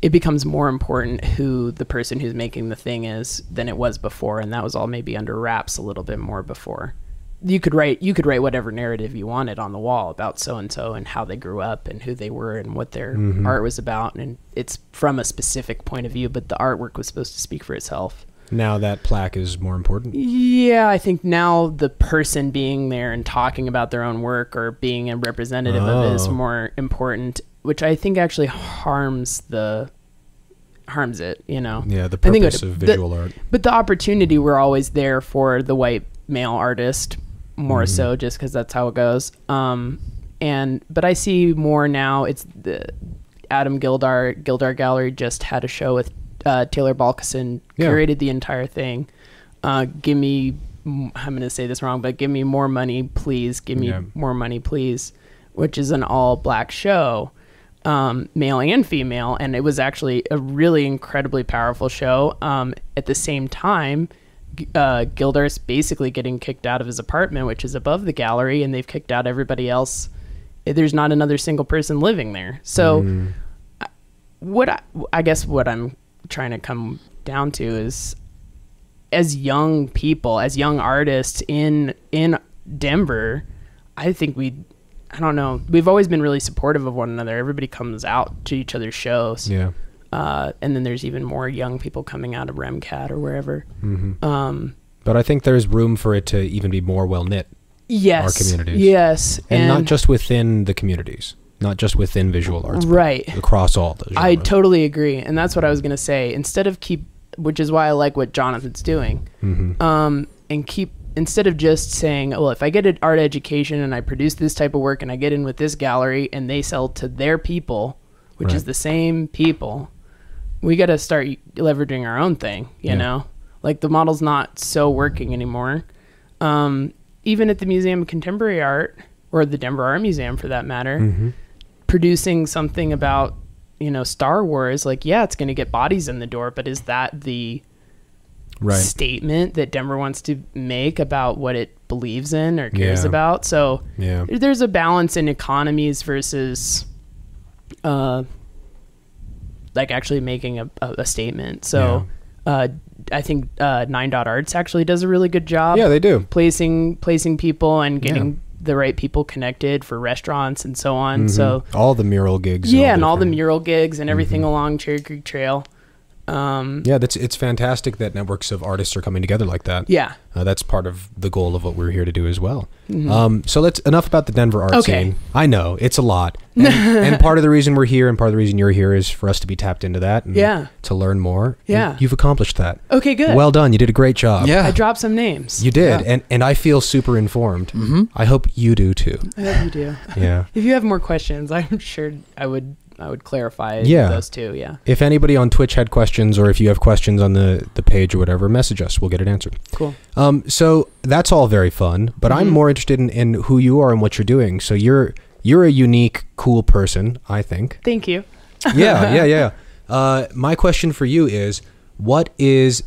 [SPEAKER 3] it becomes more important who the person who's making the thing is than it was before, and that was all maybe under wraps a little bit more before. You could write whatever narrative you wanted on the wall about so and so and how they grew up and who they were and what their art was about, and it's from a specific point of view, but the artwork was supposed to speak for itself.
[SPEAKER 1] Now that plaque is more important?
[SPEAKER 3] Yeah, I think now the person being there and talking about their own work or being a representative of it is more important, which I think actually harms it, you know?
[SPEAKER 1] Yeah, the purpose of visual art.
[SPEAKER 3] But the opportunity were always there for the white male artist, more so just because that's how it goes. But I see more now, it's the Adam Gildar Gallery just had a show with Taylor Balkison, curated the entire thing. Give me, I'm going to say this wrong, but give me more money, please. Give me more money, please, which is an all black show, male and female. And it was actually a really incredibly powerful show. At the same time, Gildar's basically getting kicked out of his apartment, which is above the gallery, and they've kicked out everybody else. There's not another single person living there. So I guess what I'm trying to come down to is, as young people, as young artists in Denver, I think I don't know, we've always been really supportive of one another. Everybody comes out to each other's shows. Yeah. And then there's even more young people coming out of RemCat or wherever.
[SPEAKER 1] But I think there's room for it to even be more well-knit.
[SPEAKER 3] Yes.
[SPEAKER 1] Our communities.
[SPEAKER 3] Yes.
[SPEAKER 1] And not just within the communities. Not just within visual arts,
[SPEAKER 3] right?
[SPEAKER 1] Across all the genres.
[SPEAKER 3] I totally agree, and that's what I was going to say. Instead of which is why I like what Jonathan's doing. and keep, instead of just saying, well, if I get an art education and I produce this type of work and I get in with this gallery and they sell to their people, which is the same people, we got to start leveraging our own thing, you know? Like, the model's not so working anymore. Even at the Museum of Contemporary Art, or the Denver Art Museum for that matter, producing something about, you know, Star Wars, like, yeah, it's going to get bodies in the door, but is that the statement that Denver wants to make about what it believes in or cares about? So there's a balance in economies versus like actually making a statement. So I think 9.arts actually does a really good job.
[SPEAKER 1] Yeah, they do.
[SPEAKER 3] Placing people and getting the right people connected for restaurants and so on. So
[SPEAKER 1] all the mural gigs.
[SPEAKER 3] And all the mural gigs and everything along Cherry Creek Trail.
[SPEAKER 1] It's fantastic that networks of artists are coming together like that. Yeah. That's part of the goal of what we're here to do as well. So enough about the Denver art scene. I know it's a lot. And part of the reason we're here and part of the reason you're here is for us to be tapped into that and to learn more. And you've accomplished that.
[SPEAKER 3] Okay, good.
[SPEAKER 1] Well done. You did a great job.
[SPEAKER 3] Yeah. I dropped some names.
[SPEAKER 1] You did. And I feel super informed. I hope you do too.
[SPEAKER 3] I hope you do.
[SPEAKER 1] Yeah.
[SPEAKER 3] If you have more questions, I'm sure I would clarify those two. Yeah.
[SPEAKER 1] If anybody on Twitch had questions, or if you have questions on the page or whatever, message us. We'll get it answered.
[SPEAKER 3] Cool.
[SPEAKER 1] So that's all very fun, but I'm more interested in who you are and what you're doing. So you're a unique, cool person, I think.
[SPEAKER 3] Thank you.
[SPEAKER 1] Yeah. My question for you is, what is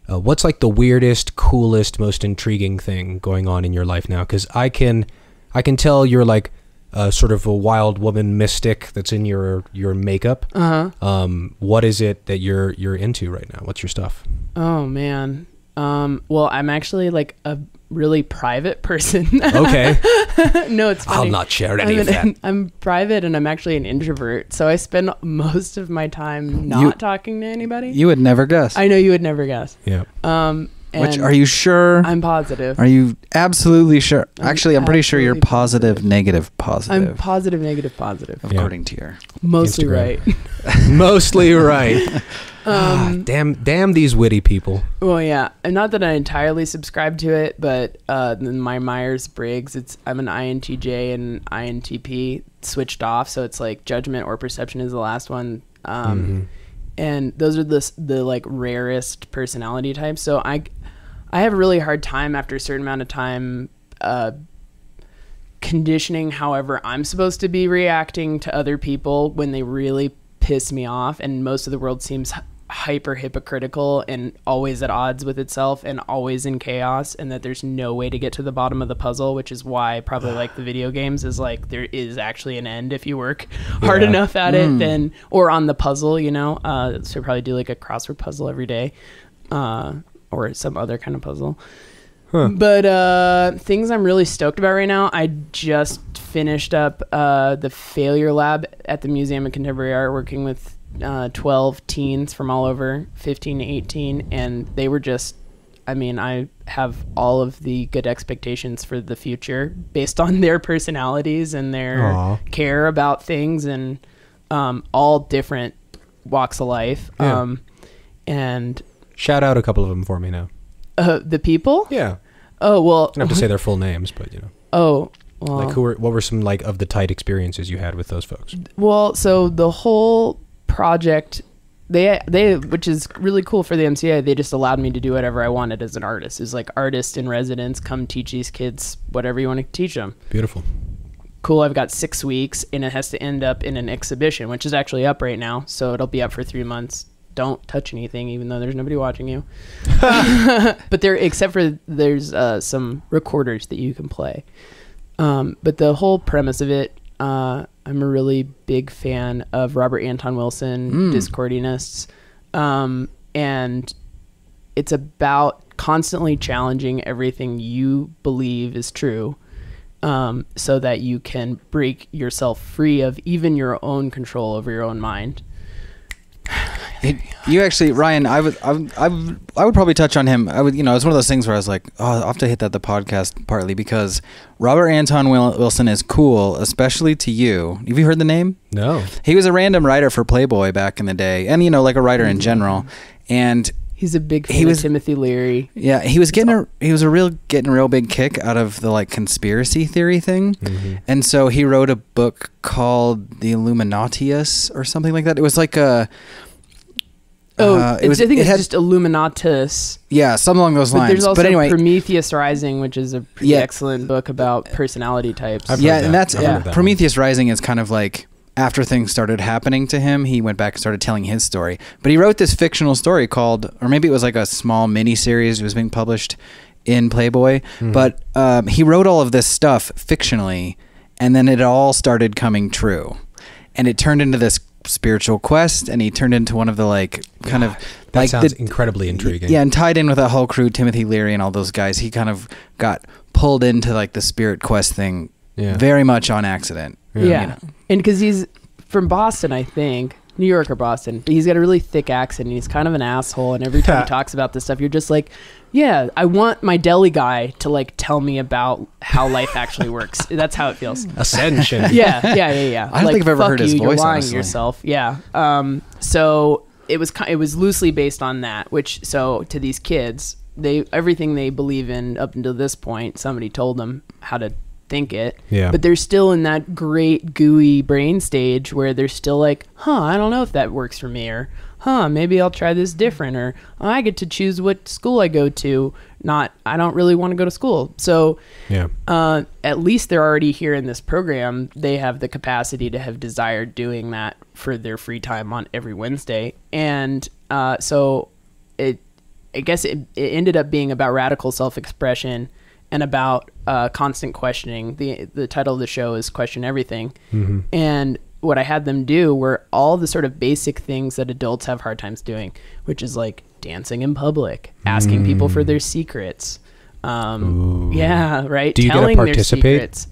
[SPEAKER 1] what's like the weirdest, coolest, most intriguing thing going on in your life now? Because I can tell you're like sort of a wild woman mystic that's in your makeup. What is it that you're into right now? What's your stuff?
[SPEAKER 3] Oh man. Well, I'm actually like a really private person.
[SPEAKER 1] Okay.
[SPEAKER 3] No, it's funny.
[SPEAKER 1] I'll not share any of that.
[SPEAKER 3] I'm private and I'm actually an introvert. So I spend most of my time not talking to anybody.
[SPEAKER 2] You would never guess.
[SPEAKER 3] I know you would never guess.
[SPEAKER 1] Yeah.
[SPEAKER 2] Which, are you sure?
[SPEAKER 3] I'm positive.
[SPEAKER 2] Are you absolutely sure? Actually, I'm pretty sure you're positive, negative, positive.
[SPEAKER 3] I'm positive, negative, positive.
[SPEAKER 2] According to your
[SPEAKER 3] mostly
[SPEAKER 1] Instagram.
[SPEAKER 3] Right.
[SPEAKER 1] Mostly right. Damn these witty people.
[SPEAKER 3] Well, yeah. And not that I entirely subscribe to it, but my Myers-Briggs, I'm an INTJ and INTP switched off. So it's like judgment or perception is the last one. And those are the like rarest personality types. So I have a really hard time after a certain amount of time conditioning however I'm supposed to be reacting to other people when they really piss me off. And most of the world seems hyper hypocritical and always at odds with itself and always in chaos, and that there's no way to get to the bottom of the puzzle, which is why probably like the video games is like there is actually an end if you work hard enough at it, then or on the puzzle, you know. So probably do like a crossword puzzle every day, or some other kind of puzzle. But things I'm really stoked about right now, I just finished up the failure lab at the Museum of Contemporary Art, working with 12 teens from all over, 15 to 18, and they were just, I mean, I have all of the good expectations for the future based on their personalities and their care about things, and all different walks of life. And
[SPEAKER 1] shout out a couple of them for me now.
[SPEAKER 3] The people?
[SPEAKER 1] Yeah.
[SPEAKER 3] Oh, well.
[SPEAKER 1] I don't have to say their full names, but you know.
[SPEAKER 3] Oh, well.
[SPEAKER 1] Like what were some like of the tight experiences you had with those folks? Well,
[SPEAKER 3] so the whole project, they which is really cool for the MCA, they just allowed me to do whatever I wanted as an artist. It's like artist in residence, come teach these kids whatever you want to teach them.
[SPEAKER 1] Beautiful.
[SPEAKER 3] Cool. I've got 6 weeks and it has to end up in an exhibition, which is actually up right now. So it'll be up for 3 months. Don't touch anything, even though there's nobody watching you. But except for there's some recorders that you can play. But the whole premise of it, I'm a really big fan of Robert Anton Wilson, Discordianists. And it's about constantly challenging everything you believe is true, so that you can break yourself free of even your own control over your own mind.
[SPEAKER 2] You actually, Ryan, I would probably touch on him. I would, you know, it's one of those things where I was like, oh, I'll have to hit that the podcast partly because Robert Anton Wilson is cool, especially to you. Have you heard the name?
[SPEAKER 1] No.
[SPEAKER 2] He was a random writer for Playboy back in the day, and you know, like a writer in general. And
[SPEAKER 3] He's a big fan of Timothy Leary.
[SPEAKER 2] Yeah, he was getting a real big kick out of the like conspiracy theory thing, and so he wrote a book called The Illuminatius or something like that. It was like a
[SPEAKER 3] I think it's just Illuminatus.
[SPEAKER 2] Yeah, something along those lines.
[SPEAKER 3] There's also
[SPEAKER 2] but anyway,
[SPEAKER 3] Prometheus Rising, which is a pretty excellent book about personality types.
[SPEAKER 2] Prometheus Rising is kind of like after things started happening to him, he went back and started telling his story. But he wrote this fictional story called, or maybe it was like a small mini series. It was being published in Playboy. But he wrote all of this stuff fictionally, and then it all started coming true, and it turned into this spiritual quest, and he turned into one of the
[SPEAKER 1] that sounds incredibly intriguing.
[SPEAKER 2] Yeah, and tied in with that whole crew, Timothy Leary and all those guys. He kind of got pulled into like the spirit quest thing very much on accident.
[SPEAKER 3] And because he's from Boston, I think, New York or Boston, but he's got a really thick accent, and he's kind of an asshole, and every time he talks about this stuff, you're just like, yeah, I want my deli guy to like tell me about how life actually works. That's how it feels.
[SPEAKER 1] Ascension.
[SPEAKER 3] Yeah.
[SPEAKER 2] I don't think I've ever heard his voice.
[SPEAKER 3] You're lying
[SPEAKER 2] honestly.
[SPEAKER 3] to yourself. Yeah. So it was loosely based on that. Which to these kids, everything they believe in up until this point, somebody told them how to think it.
[SPEAKER 1] Yeah.
[SPEAKER 3] But they're still in that great gooey brain stage where they're still like, I don't know if that works for me, or maybe I'll try this different, or I get to choose what school I go to, not I don't really want to go to school. So at least they're already here in this program. They have the capacity to have desired doing that for their free time on every Wednesday. And so I guess it ended up being about radical self-expression and about constant questioning. The title of the show is Question Everything. And what I had them do were all the sort of basic things that adults have hard times doing, which is like dancing in public, asking people for their secrets. Yeah, right.
[SPEAKER 1] Do you
[SPEAKER 3] Telling
[SPEAKER 1] get to participate?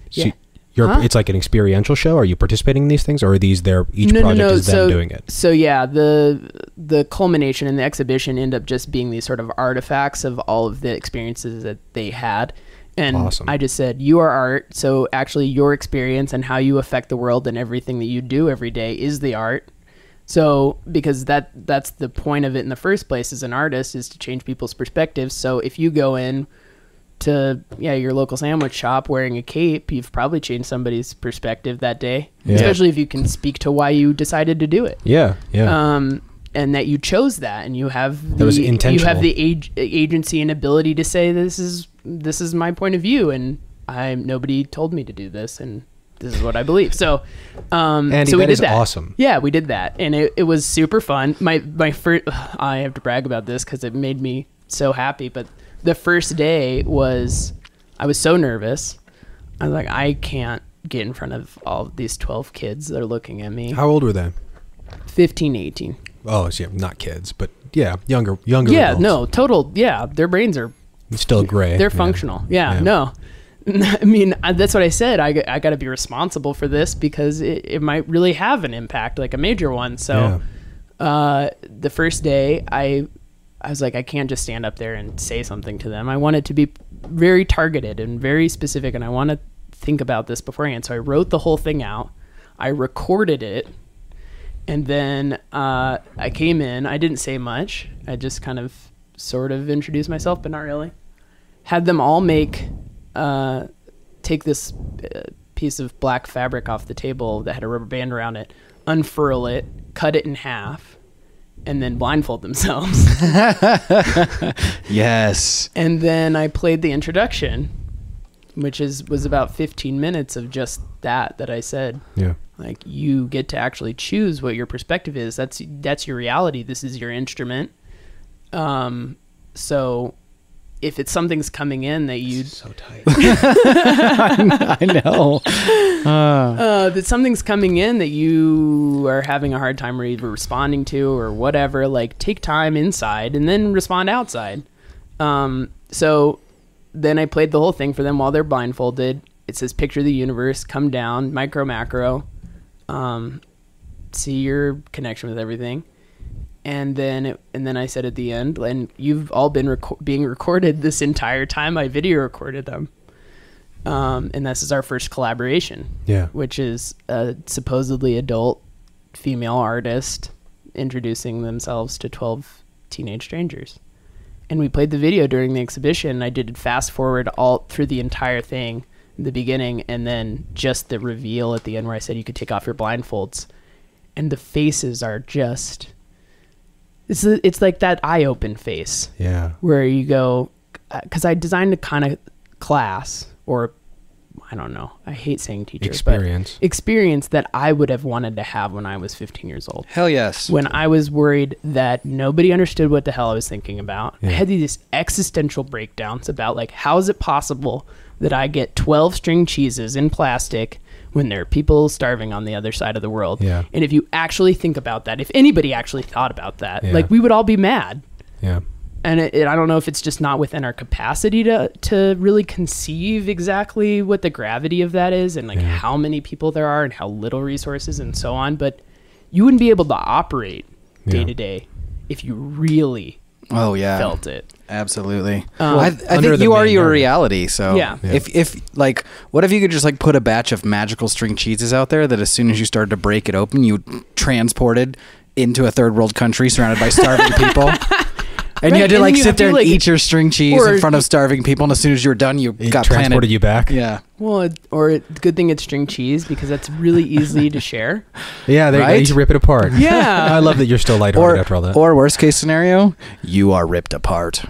[SPEAKER 1] It's like an experiential show. Are you participating in these things, or are these each project is them doing it?
[SPEAKER 3] So yeah, the culmination and the exhibition end up just being these sort of artifacts of all of the experiences that they had. And
[SPEAKER 1] awesome.
[SPEAKER 3] I just said, you are art. So actually your experience and how you affect the world and everything that you do every day is the art. So because that's the point of it in the first place as an artist, is to change people's perspectives. So if you go in to your local sandwich shop wearing a cape, you've probably changed somebody's perspective that day, especially if you can speak to why you decided to do it. And that you chose that, and you have the agency and ability to say, this is my point of view, and nobody told me to do this, and this is what I believe. So
[SPEAKER 1] Andy,
[SPEAKER 3] so we
[SPEAKER 1] that
[SPEAKER 3] did
[SPEAKER 1] is
[SPEAKER 3] that.
[SPEAKER 1] awesome.
[SPEAKER 3] Yeah, we did that, and it was super fun. My first, I have to brag about this because it made me so happy, but the first day I was so nervous. I was like, I can't get in front of all these 12 kids that are looking at me.
[SPEAKER 1] How old were they?
[SPEAKER 3] 15, 18.
[SPEAKER 1] Oh, so not kids, but younger
[SPEAKER 3] Yeah,
[SPEAKER 1] adults.
[SPEAKER 3] no, total. Yeah, their brains are
[SPEAKER 1] still gray.
[SPEAKER 3] They're functional. Yeah, no. I mean, that's what I said. I got to be responsible for this because it might really have an impact, like a major one. So the first day, I was like, I can't just stand up there and say something to them. I want it to be very targeted and very specific, and I want to think about this beforehand. So I wrote the whole thing out. I recorded it. And then I came in. I didn't say much. I just kind of sort of introduced myself, but not really. Had them all take this piece of black fabric off the table that had a rubber band around it, unfurl it, cut it in half, and then blindfold themselves.
[SPEAKER 2] Yes.
[SPEAKER 3] And then I played the introduction, which was about 15 minutes of just that I said. Yeah. Like, you get to actually choose what your perspective is. That's your reality. This is your instrument. So if it's something's coming in that you
[SPEAKER 1] so tight.
[SPEAKER 2] I know.
[SPEAKER 3] That something's coming in that you are having a hard time responding to or whatever, like, take time inside and then respond outside. So then I played the whole thing for them while they're blindfolded. It says, picture the universe, come down, micro, macro. See your connection with everything, and then I said at the end, and you've all been being recorded this entire time. I video recorded them, and this is our first collaboration. Yeah, which is a supposedly adult female artist introducing themselves to 12 teenage strangers. And we played the video during the exhibition. I did fast forward all through the entire thing in the beginning, and then just the reveal at the end where I said you could take off your blindfolds. And the faces are just... It's like that eye-open face.
[SPEAKER 1] Yeah.
[SPEAKER 3] Where you go... Because I designed a kind of class, or... I don't know. I hate saying teacher.
[SPEAKER 1] Experience.
[SPEAKER 3] But experience that I would have wanted to have when I was 15 years old.
[SPEAKER 2] Hell yes.
[SPEAKER 3] When I was worried that nobody understood what the hell I was thinking about.
[SPEAKER 1] Yeah.
[SPEAKER 3] I had these existential breakdowns about, like, how is it possible that I get 12 string cheeses in plastic when there are people starving on the other side of the world?
[SPEAKER 1] Yeah.
[SPEAKER 3] And if you actually think about that, if anybody actually thought about that,
[SPEAKER 1] Yeah.
[SPEAKER 3] like, we would all be mad.
[SPEAKER 1] Yeah.
[SPEAKER 3] And I don't know if it's just not within our capacity to really conceive exactly what the gravity of that is, and like how many people there are and how little resources and so on. But you wouldn't be able to operate day to day if you really felt it.
[SPEAKER 2] Absolutely.
[SPEAKER 3] I
[SPEAKER 2] think you are your reality. So
[SPEAKER 3] Yeah.
[SPEAKER 2] if like, what if you could just like put a batch of magical string cheeses out there that as soon as you started to break it open, you transported into a third world country surrounded by starving people? And you had to like sit there and eat your string cheese in front of starving people, and as soon as you were done, it got
[SPEAKER 1] transported
[SPEAKER 2] planted.
[SPEAKER 1] you back.
[SPEAKER 2] Yeah.
[SPEAKER 3] Well, good thing it's string cheese, because that's really easy to share.
[SPEAKER 1] Yeah,
[SPEAKER 2] Right?
[SPEAKER 1] you rip it apart.
[SPEAKER 3] Yeah.
[SPEAKER 1] I love that you're still lighthearted after all that.
[SPEAKER 2] Or worst case scenario, you are ripped apart.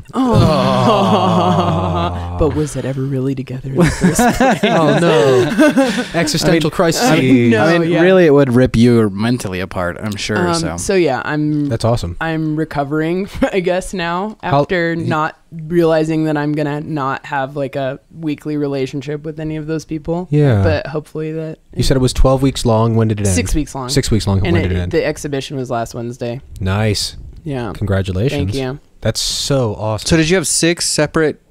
[SPEAKER 3] But was it ever really together in the first place?
[SPEAKER 1] Oh no. Existential crisis.
[SPEAKER 3] know.
[SPEAKER 2] Really, it would rip you mentally apart, I'm sure.
[SPEAKER 3] So yeah,
[SPEAKER 1] That's awesome.
[SPEAKER 3] I'm recovering, I guess, now after not realizing that I'm gonna not have like a weekly relationship with any of those people.
[SPEAKER 1] Yeah.
[SPEAKER 3] But hopefully that...
[SPEAKER 1] You said it was 12 weeks long. When did it end?
[SPEAKER 3] 6 weeks long.
[SPEAKER 1] 6 weeks long.
[SPEAKER 3] And
[SPEAKER 1] When did it end?
[SPEAKER 3] the exhibition was last Wednesday.
[SPEAKER 1] Nice.
[SPEAKER 3] Yeah.
[SPEAKER 1] Congratulations.
[SPEAKER 3] Thank you.
[SPEAKER 1] That's so awesome.
[SPEAKER 2] So did you have 6 separate...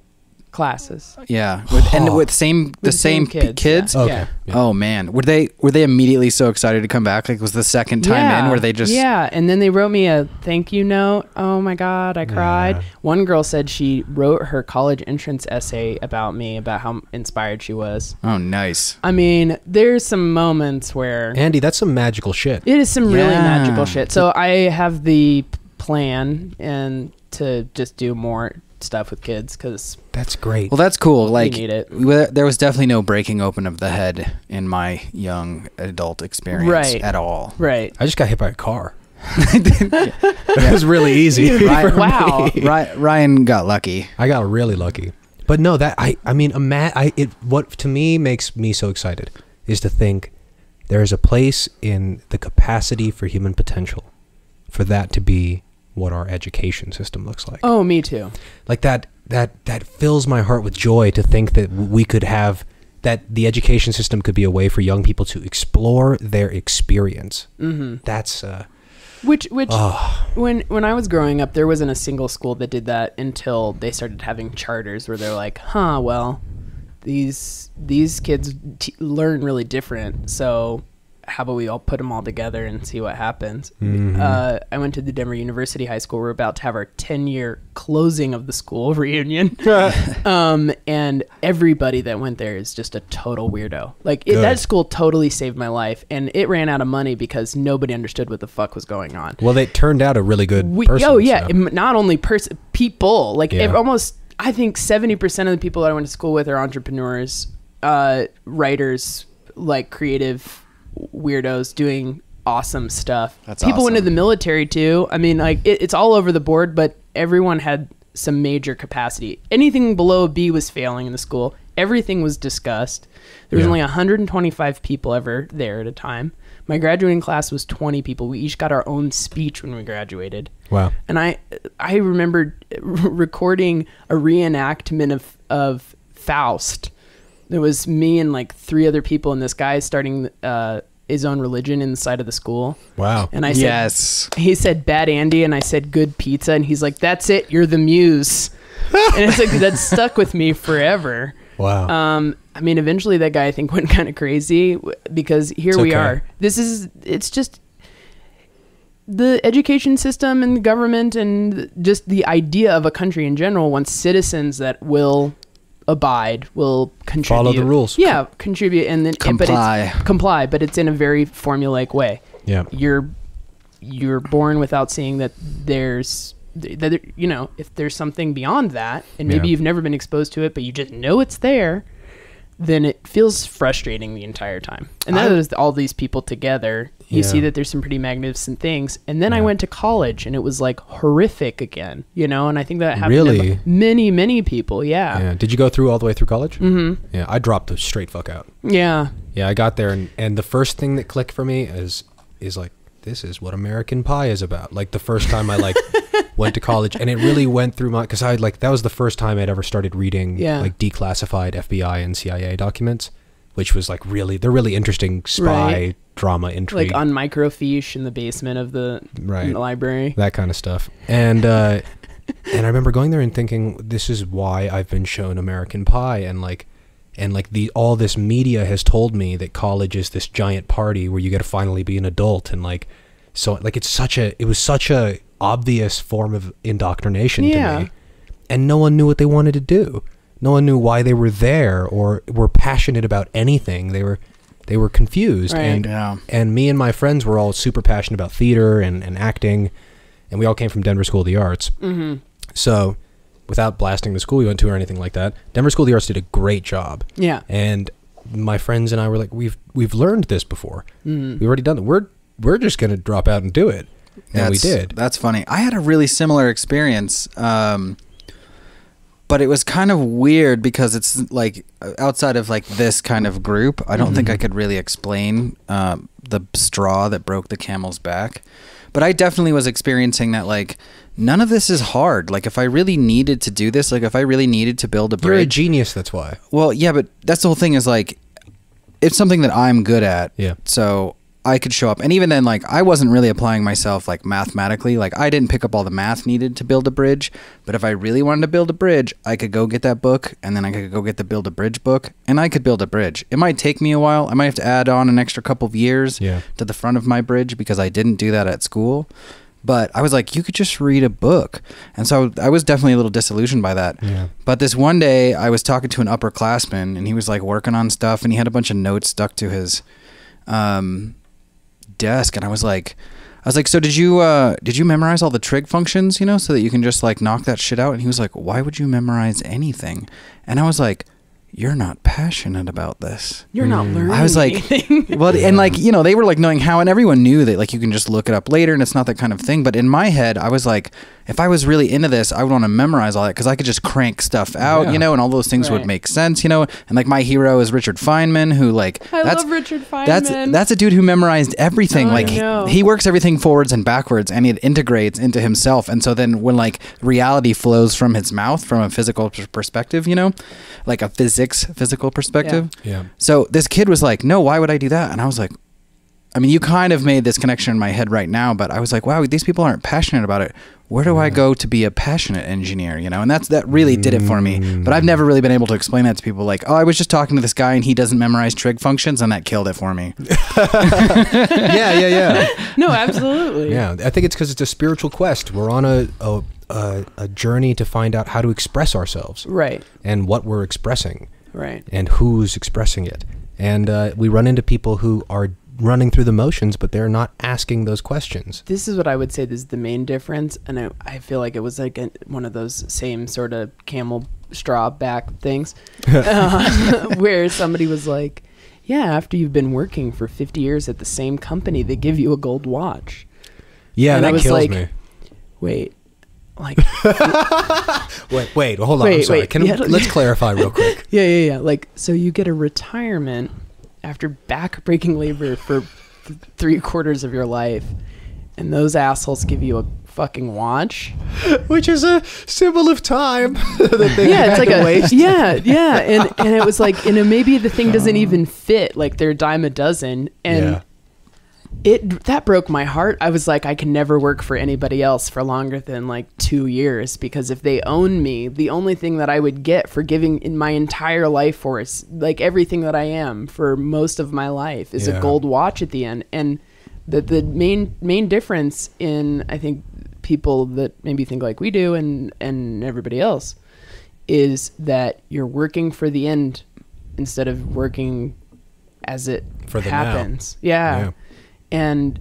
[SPEAKER 3] Classes.
[SPEAKER 2] Yeah. With the same kids?
[SPEAKER 3] Yeah.
[SPEAKER 1] Okay.
[SPEAKER 3] Yeah.
[SPEAKER 1] Yeah.
[SPEAKER 2] Oh man, were they immediately so excited to come back? Like, was the second time in where they just...
[SPEAKER 3] Yeah, and then they wrote me a thank you note. Oh my God, I cried.
[SPEAKER 1] Yeah.
[SPEAKER 3] One girl said she wrote her college entrance essay about me, about how inspired she was.
[SPEAKER 2] Oh, nice.
[SPEAKER 3] I mean, there's some moments where...
[SPEAKER 1] Andy, that's some magical shit.
[SPEAKER 3] It is some really
[SPEAKER 2] Yeah.
[SPEAKER 3] magical shit. So I have the plan and to just do more stuff with kids, because
[SPEAKER 1] That's great.
[SPEAKER 2] Well, that's cool. Like,
[SPEAKER 3] need it.
[SPEAKER 2] There was definitely no breaking open of the head in my young adult experience at all.
[SPEAKER 3] Right.
[SPEAKER 1] I just got hit by a car. That was really easy.
[SPEAKER 2] Ryan,
[SPEAKER 3] Wow.
[SPEAKER 2] Ryan got lucky.
[SPEAKER 1] I got really lucky. But no, that I mean, what to me makes me so excited is to think there is a place in the capacity for human potential for that to be what our education system looks like.
[SPEAKER 3] Oh, me too.
[SPEAKER 1] Like that fills my heart with joy to think that we could have, that the education system could be a way for young people to explore their experience. Mm-hmm. That's
[SPEAKER 3] Which when I was growing up, there wasn't a single school that did that until they started having charters where they're like, well, these kids learn really different, so how about we all put them all together and see what happens.
[SPEAKER 1] Mm-hmm.
[SPEAKER 3] I went to the Denver University High School. We're about to have our 10-year closing of the school reunion. And everybody that went there is just a total weirdo. Like, that school totally saved my life, and it ran out of money because nobody understood what the fuck was going on.
[SPEAKER 1] well, they turned out a really good person.
[SPEAKER 3] Oh yeah,
[SPEAKER 1] so.
[SPEAKER 3] Not only people, like
[SPEAKER 1] Yeah.
[SPEAKER 3] almost, I think 70% of the people that I went to school with are entrepreneurs, writers, like creative weirdos doing awesome stuff.
[SPEAKER 2] That's
[SPEAKER 3] people went to
[SPEAKER 2] awesome.
[SPEAKER 3] the military too. I mean, like it's all over the board, but everyone had some major capacity. Anything below a B was failing in the school. Everything was discussed. There was only 125 people ever there at a time. My graduating class was 20 people. We each got our own speech when we graduated.
[SPEAKER 1] Wow.
[SPEAKER 3] And I remembered recording a reenactment of Faust. There was me and like 3 other people, and this guy starting his own religion inside of the school.
[SPEAKER 1] Wow.
[SPEAKER 3] And I said,
[SPEAKER 2] Yes.
[SPEAKER 3] he said bad Andy, and I said good pizza, and he's like, that's it, you're the muse. And it's like, that stuck with me forever.
[SPEAKER 1] Wow.
[SPEAKER 3] I mean, eventually that guy, I think, went kind of crazy because here we are. It's just the education system and the government and just the idea of a country in general wants citizens that will abide, will contribute.
[SPEAKER 1] Follow the rules.
[SPEAKER 3] Yeah, contribute and then
[SPEAKER 2] Comply.
[SPEAKER 3] but it's in a very formulaic way.
[SPEAKER 1] Yeah.
[SPEAKER 3] You're born without seeing that there's you know, if there's something beyond that, and maybe you've never been exposed to it, but you just know it's there, then it feels frustrating the entire time. And that is all these people together. You see that there's some pretty magnificent things. And then I went to college, and it was like horrific again, you know, and I think that happened to many, many people. Yeah.
[SPEAKER 1] Did you go through all the way through college? Mm-hmm. Yeah, I dropped the straight fuck out. Yeah. Yeah, I got there, and the first thing that clicked for me is like, this is what American Pie is about. Like the first time I like went to college, and it really went through because I like, that was the first time I'd ever started reading like declassified FBI and CIA documents, which was like they're really interesting spy drama intrigue.
[SPEAKER 3] Like on microfiche in the basement of the library. That
[SPEAKER 1] kind of stuff. And and I remember going there and thinking, this is why I've been shown American Pie, and all this media has told me that college is this giant party where you get to finally be an adult, and like, so like it was such a obvious form of indoctrination to me, and no one knew what they wanted to do. No one knew why they were there or were passionate about anything. They were confused, and me and my friends were all super passionate about theater and acting, and we all came from Denver School of the Arts. Mm-hmm. So, without blasting the school we went to or anything like that, Denver School of the Arts did a great job. Yeah. And my friends and I were like, we've learned this before. Mm-hmm. We've already done it. We're just going to drop out and do it. And we did.
[SPEAKER 2] That's funny. I had a really similar experience, but it was kind of weird because it's like outside of like this kind of group, I don't think I could really explain the straw that broke the camel's back. But I definitely was experiencing that, like, none of this is hard. Like, if I really needed to do this, like, if I really needed to build a bridge...
[SPEAKER 1] You're a genius, that's why.
[SPEAKER 2] Well, yeah, but that's the whole thing is, like, it's something that I'm good at. Yeah. So I could show up. And even then, like, I wasn't really applying myself, like, mathematically. Like, I didn't pick up all the math needed to build a bridge. But if I really wanted to build a bridge, I could go get that book, and then I could go get the Build a Bridge book, and I could build a bridge. It might take me a while. I might have to add on an extra couple of years to the front of my bridge because I didn't do that at school. But I was like, you could just read a book. And so I was definitely a little disillusioned by that. Yeah. But this one day, I was talking to an upperclassman, and he was, like, working on stuff, and he had a bunch of notes stuck to his... desk, and I was like, so did you memorize all the trig functions, you know, so that you can just like knock that shit out? And he was like, why would you memorize anything? And I was like, you're not passionate about this.
[SPEAKER 3] You're not learning.
[SPEAKER 2] I was like, well, and like, you know, they were like knowing how, and everyone knew that like you can just look it up later and it's not that kind of thing. But in my head, I was like, if I was really into this, I would want to memorize all that because I could just crank stuff out, you know, and all those things would make sense, you know. And like my hero is Richard Feynman, who like
[SPEAKER 3] I love Richard Feynman.
[SPEAKER 2] That's a dude who memorized everything. Like he works everything forwards and backwards, and it integrates into himself. And so then when like reality flows from his mouth from a physical perspective, you know, like a physical perspective. Yeah. So this kid was like, no, why would I do that? And I was like, I mean, you kind of made this connection in my head right now, but I was like, wow, these people aren't passionate about it. Where do I go to be a passionate engineer? You know, and that really did it for me. But I've never really been able to explain that to people. Like, oh, I was just talking to this guy and he doesn't memorize trig functions, and that killed it for me.
[SPEAKER 1] Yeah.
[SPEAKER 3] No, absolutely.
[SPEAKER 1] Yeah, I think it's because it's a spiritual quest. We're on a journey to find out how to express ourselves, right? And what we're expressing, right? And who's expressing it. And we run into people who are running through the motions, but they're not asking those questions.
[SPEAKER 3] This is what I would say is the main difference, and I feel like it was like one of those same sort of camel straw back things where somebody was like, yeah, after you've been working for 50 years at the same company, they give you a gold watch.
[SPEAKER 1] Yeah, and that kills like, me.
[SPEAKER 3] Wait, like
[SPEAKER 1] wait, hold on. I'm sorry. Let's clarify real quick.
[SPEAKER 3] Yeah. Like, so you get a retirement after back-breaking labor for 3/4 of your life, and those assholes give you a fucking watch,
[SPEAKER 1] which is a symbol of time. That they
[SPEAKER 3] it's like a waste. Yeah, and it was like, maybe the thing doesn't even fit, like they're a dime a dozen, and that broke my heart. I was like, I can never work for anybody else for longer than like 2 years, because if they own me, the only thing that I would get for giving in my entire life force, like everything that I am for most of my life, is a gold watch at the end. And the main difference in, I think, people that maybe think like we do and everybody else is that you're working for the end instead of working as it
[SPEAKER 1] for the
[SPEAKER 3] happens.
[SPEAKER 1] Now.
[SPEAKER 3] Yeah. And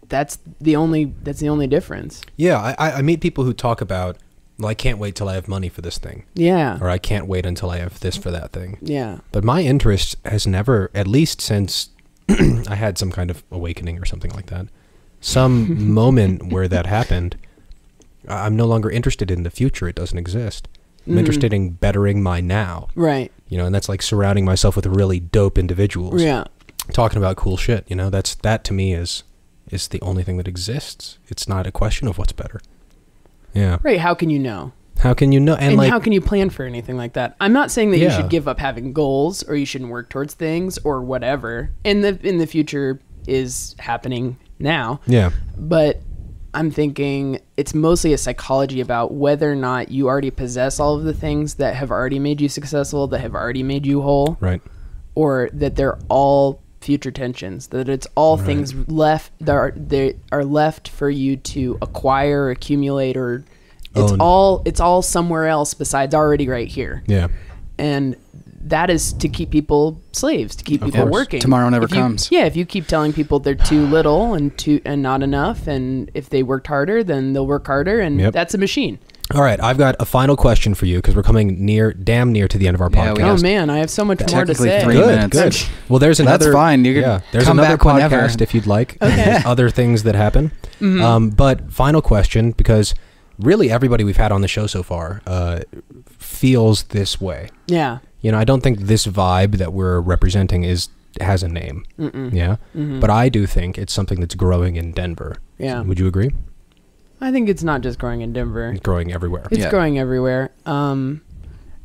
[SPEAKER 3] that's the only difference.
[SPEAKER 1] Yeah, I meet people who talk about, well, I can't wait till I have money for this thing.
[SPEAKER 3] Yeah.
[SPEAKER 1] Or I can't wait until I have this for that thing.
[SPEAKER 3] Yeah.
[SPEAKER 1] But my interest has never, at least since I had some kind of awakening or something like that, some moment where that happened, I'm no longer interested in the future. It doesn't exist. I'm interested in bettering my now.
[SPEAKER 3] Right.
[SPEAKER 1] You know, and that's like surrounding myself with really dope individuals.
[SPEAKER 3] Yeah.
[SPEAKER 1] Talking about cool shit, you know, that to me is the only thing that exists. It's not a question of what's better. Yeah.
[SPEAKER 3] Right. How can you know?
[SPEAKER 1] How can you know?
[SPEAKER 3] And
[SPEAKER 1] like,
[SPEAKER 3] how can you plan for anything like that? I'm not saying that you
[SPEAKER 1] Yeah.
[SPEAKER 3] should give up having goals or you shouldn't work towards things or whatever. In the future is happening now.
[SPEAKER 1] Yeah.
[SPEAKER 3] But I'm thinking it's mostly a psychology about whether or not you already possess all of the things that have already made you successful, that have already made you whole,
[SPEAKER 1] Right.
[SPEAKER 3] or that they're all future tensions, that it's all
[SPEAKER 1] Right.
[SPEAKER 3] things left that are left for you to acquire, accumulate, or it's all somewhere else besides already right here.
[SPEAKER 1] Yeah.
[SPEAKER 3] And that is to keep people slaves, to keep people
[SPEAKER 1] course.
[SPEAKER 3] working.
[SPEAKER 2] Tomorrow never
[SPEAKER 3] If you-
[SPEAKER 2] comes.
[SPEAKER 3] Yeah, if you keep telling people they're too little and not enough, and if they worked harder, then they'll work harder, and
[SPEAKER 1] Yep.
[SPEAKER 3] that's a machine.
[SPEAKER 1] All right, I've got a final question for you because we're coming damn near to the end of our
[SPEAKER 2] Yeah,
[SPEAKER 1] podcast.
[SPEAKER 2] we
[SPEAKER 3] Oh
[SPEAKER 2] Yes.
[SPEAKER 3] man, I have so much more to
[SPEAKER 2] Technically
[SPEAKER 3] say.
[SPEAKER 2] 3
[SPEAKER 1] Good,
[SPEAKER 2] minutes.
[SPEAKER 1] good. Well, there's another.
[SPEAKER 2] That's fine. You can
[SPEAKER 1] there's
[SPEAKER 2] come
[SPEAKER 1] another
[SPEAKER 2] back whenever.
[SPEAKER 1] podcast if you'd like.
[SPEAKER 3] Okay.
[SPEAKER 1] There's other things that happen. But final question, because really everybody we've had on the show so far feels this way.
[SPEAKER 3] Yeah.
[SPEAKER 1] You know, I don't think this vibe that we're representing has a name. Yeah. But I do think it's something that's growing in Denver.
[SPEAKER 3] Yeah.
[SPEAKER 1] Would you agree?
[SPEAKER 3] I think it's not just growing in Denver.
[SPEAKER 1] It's growing everywhere.
[SPEAKER 3] It's
[SPEAKER 2] Yeah.
[SPEAKER 3] growing everywhere.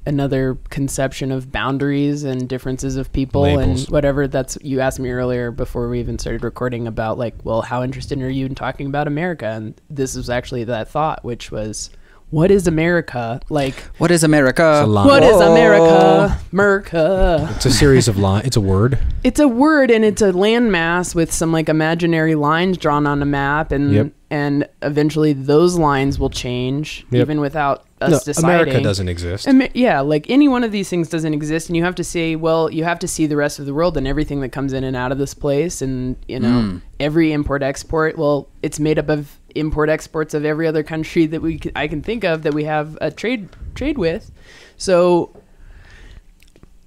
[SPEAKER 3] Another conception of boundaries and differences of people
[SPEAKER 1] Labels.
[SPEAKER 3] and whatever. That's, you asked me earlier before we even started recording about like, well, how interested are you in talking about America? And this was actually that thought, which was, what is America? Like,
[SPEAKER 2] What is America?
[SPEAKER 1] It's a line.
[SPEAKER 3] what is
[SPEAKER 2] Whoa.
[SPEAKER 3] America? America.
[SPEAKER 1] It's a series of lines. It's a word.
[SPEAKER 3] It's a word, and it's a landmass with some like imaginary lines drawn on a map, and
[SPEAKER 1] Yep.
[SPEAKER 3] and eventually those lines will change
[SPEAKER 1] Yep.
[SPEAKER 3] even without us
[SPEAKER 1] No,
[SPEAKER 3] deciding.
[SPEAKER 1] America doesn't exist.
[SPEAKER 3] Yeah, like any one of these things doesn't exist, and you have to say, well, you have to see the rest of the world and everything that comes in and out of this place, and you know, every import export. Well, it's made up of import exports of every other country that I can think of that we have a trade with. So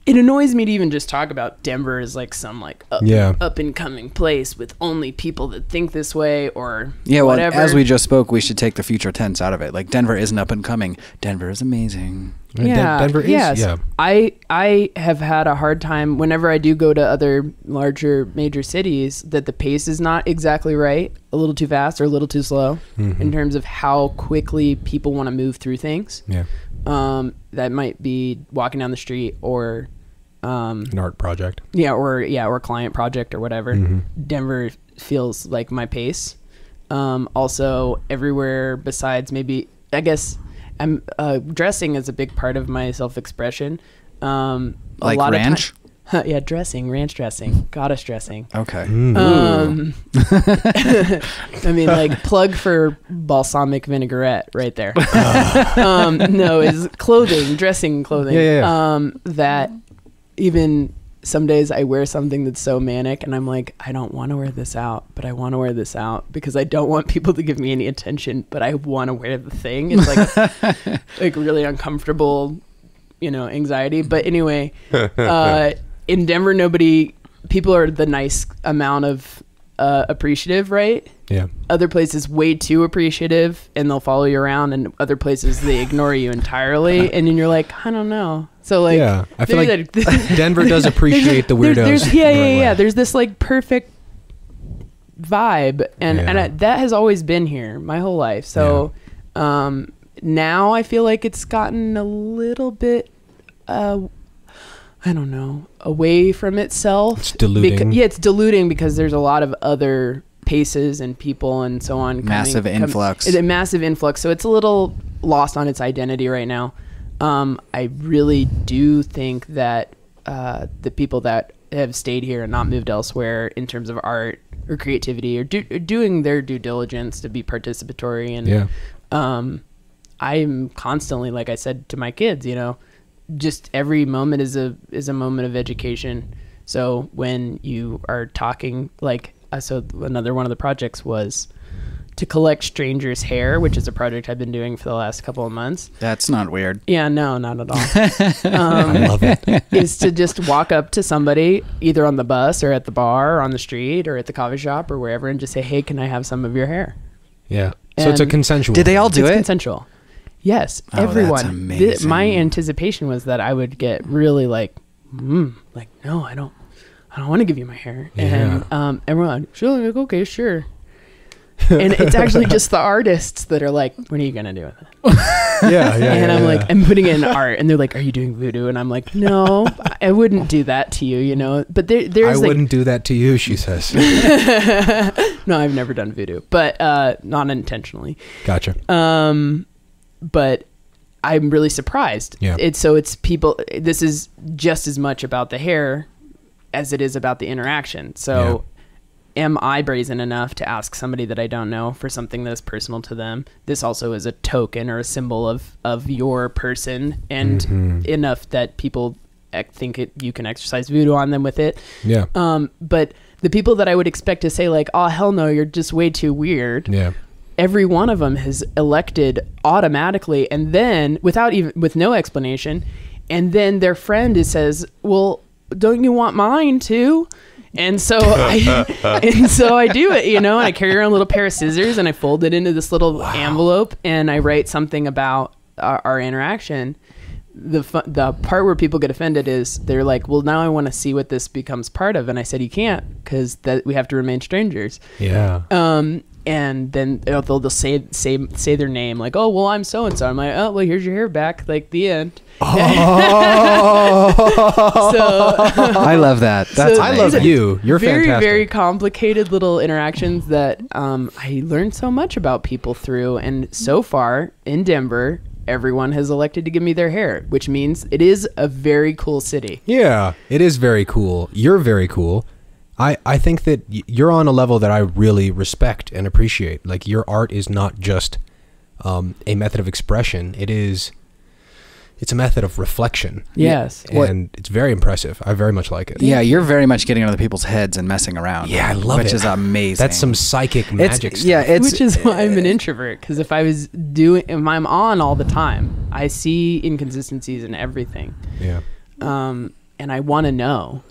[SPEAKER 3] it annoys me to even just talk about Denver as like some like up and coming place with only people that think this way or
[SPEAKER 2] Yeah, well,
[SPEAKER 3] whatever.
[SPEAKER 2] as we just spoke, we should take the future tense out of it. Like, Denver isn't up and coming. Denver is amazing.
[SPEAKER 1] Denver is.
[SPEAKER 3] Yes.
[SPEAKER 1] Yeah.
[SPEAKER 3] I have had a hard time whenever I do go to other larger major cities that the pace is not exactly right, a little too fast or a little too slow in terms of how quickly people want to move through things.
[SPEAKER 1] Yeah.
[SPEAKER 3] That might be walking down the street or
[SPEAKER 1] An art project.
[SPEAKER 3] or client project or whatever. Denver feels like my pace. Also everywhere besides maybe, I guess, I'm dressing is a big part of my self-expression.
[SPEAKER 2] Like
[SPEAKER 3] a lot
[SPEAKER 2] ranch?
[SPEAKER 3] Of yeah, ranch dressing, goddess dressing.
[SPEAKER 2] Okay.
[SPEAKER 3] I mean, like, plug for balsamic vinaigrette right there. No, is clothing, dressing clothing.
[SPEAKER 1] Yeah.
[SPEAKER 3] That even some days I wear something that's so manic and I'm like, I don't want to wear this out, but I want to wear this out because I don't want people to give me any attention, but I want to wear the thing. It's like, like really uncomfortable, anxiety. But anyway, in Denver, people are the nice amount of appreciative, right?
[SPEAKER 1] Yeah.
[SPEAKER 3] Other places way too appreciative and they'll follow you around, and other places they ignore you entirely, and then you're like, I don't know. So like,
[SPEAKER 1] Yeah, I feel like
[SPEAKER 3] there's
[SPEAKER 1] Denver does appreciate the weirdos.
[SPEAKER 3] Yeah. There's this like perfect vibe, and that has always been here my whole life. So now I feel like it's gotten a little bit I don't know, away from itself.
[SPEAKER 1] It's diluting.
[SPEAKER 3] It's diluting because there's a lot of other paces and people and so on.
[SPEAKER 2] Massive influx.
[SPEAKER 3] It's a massive influx. So it's a little lost on its identity right now. I really do think that the people that have stayed here and not moved elsewhere in terms of art or creativity or doing their due diligence to be participatory. And I'm constantly, like I said to my kids, just every moment is a moment of education. So when you are talking, like so another one of the projects was to collect strangers' hair, which is a project I've been doing for the last couple of months.
[SPEAKER 2] That's not weird.
[SPEAKER 3] Yeah, no, not at all.
[SPEAKER 1] I love it.
[SPEAKER 3] Is to just walk up to somebody either on the bus or at the bar or on the street or at the coffee shop or wherever and just say, hey, can I have some of your hair?
[SPEAKER 1] Yeah. So it's a
[SPEAKER 3] And
[SPEAKER 1] consensual.
[SPEAKER 2] Did they all do
[SPEAKER 3] It's
[SPEAKER 2] it?
[SPEAKER 3] consensual. Yes,
[SPEAKER 2] Oh,
[SPEAKER 3] everyone.
[SPEAKER 2] that's amazing.
[SPEAKER 3] My anticipation was that I would get really like, no, I don't want to give you my hair.
[SPEAKER 1] Yeah.
[SPEAKER 3] And everyone, sure, like, okay, sure. And it's actually just the artists that are like, what are you gonna do with it?
[SPEAKER 1] Yeah.
[SPEAKER 3] And I'm like, I'm putting it in art, and they're like, are you doing voodoo? And I'm like, no, I wouldn't do that to you, you know. But there's
[SPEAKER 1] I
[SPEAKER 3] like,
[SPEAKER 1] wouldn't do that to you, she says.
[SPEAKER 3] no, I've never done voodoo, but not intentionally.
[SPEAKER 1] Gotcha.
[SPEAKER 3] But I'm really surprised.
[SPEAKER 1] Yeah.
[SPEAKER 3] It's people. This is just as much about the hair as it is about the interaction. So, am I brazen enough to ask somebody that I don't know for something that's personal to them? This also is a token or a symbol of your person, and enough that people think you can exercise voodoo on them with it.
[SPEAKER 1] Yeah.
[SPEAKER 3] But the people that I would expect to say like, oh hell no, you're just way too weird.
[SPEAKER 1] Yeah.
[SPEAKER 3] Every one of them has elected automatically, and then with no explanation, and then their friend says, well, don't you want mine too? And so I do it, you know, and I carry around a little pair of scissors and I fold it into this little envelope and I write something about our interaction. The part where people get offended is they're like, well, now I want to see what this becomes part of. And I said, you can't, because we have to remain strangers.
[SPEAKER 1] Yeah.
[SPEAKER 3] And then they'll say their name, like, oh, well, I'm so-and-so. I'm like, oh, well, here's your hair back, like the end.
[SPEAKER 1] Oh.
[SPEAKER 3] So
[SPEAKER 2] I love that. That's
[SPEAKER 3] So
[SPEAKER 1] I love
[SPEAKER 2] amazing.
[SPEAKER 1] you. You're
[SPEAKER 3] very,
[SPEAKER 1] fantastic.
[SPEAKER 3] very complicated little interactions that I learned so much about people through. And so far in Denver, everyone has elected to give me their hair, which means it is a very cool city.
[SPEAKER 1] Yeah, it is very cool. You're very cool. I think that you're on a level that I really respect and appreciate. Like, your art is not just a method of expression. It's a method of reflection.
[SPEAKER 3] Yes.
[SPEAKER 1] And it's very impressive. I very much like it.
[SPEAKER 2] Yeah, you're very much getting into other people's heads and messing around.
[SPEAKER 1] Yeah, I love
[SPEAKER 2] which
[SPEAKER 1] it.
[SPEAKER 2] Which is amazing.
[SPEAKER 1] That's some psychic magic stuff.
[SPEAKER 2] Yeah,
[SPEAKER 3] which is why I'm an introvert, because if I'm on all the time, I see inconsistencies in everything.
[SPEAKER 1] Yeah.
[SPEAKER 3] And I want to know.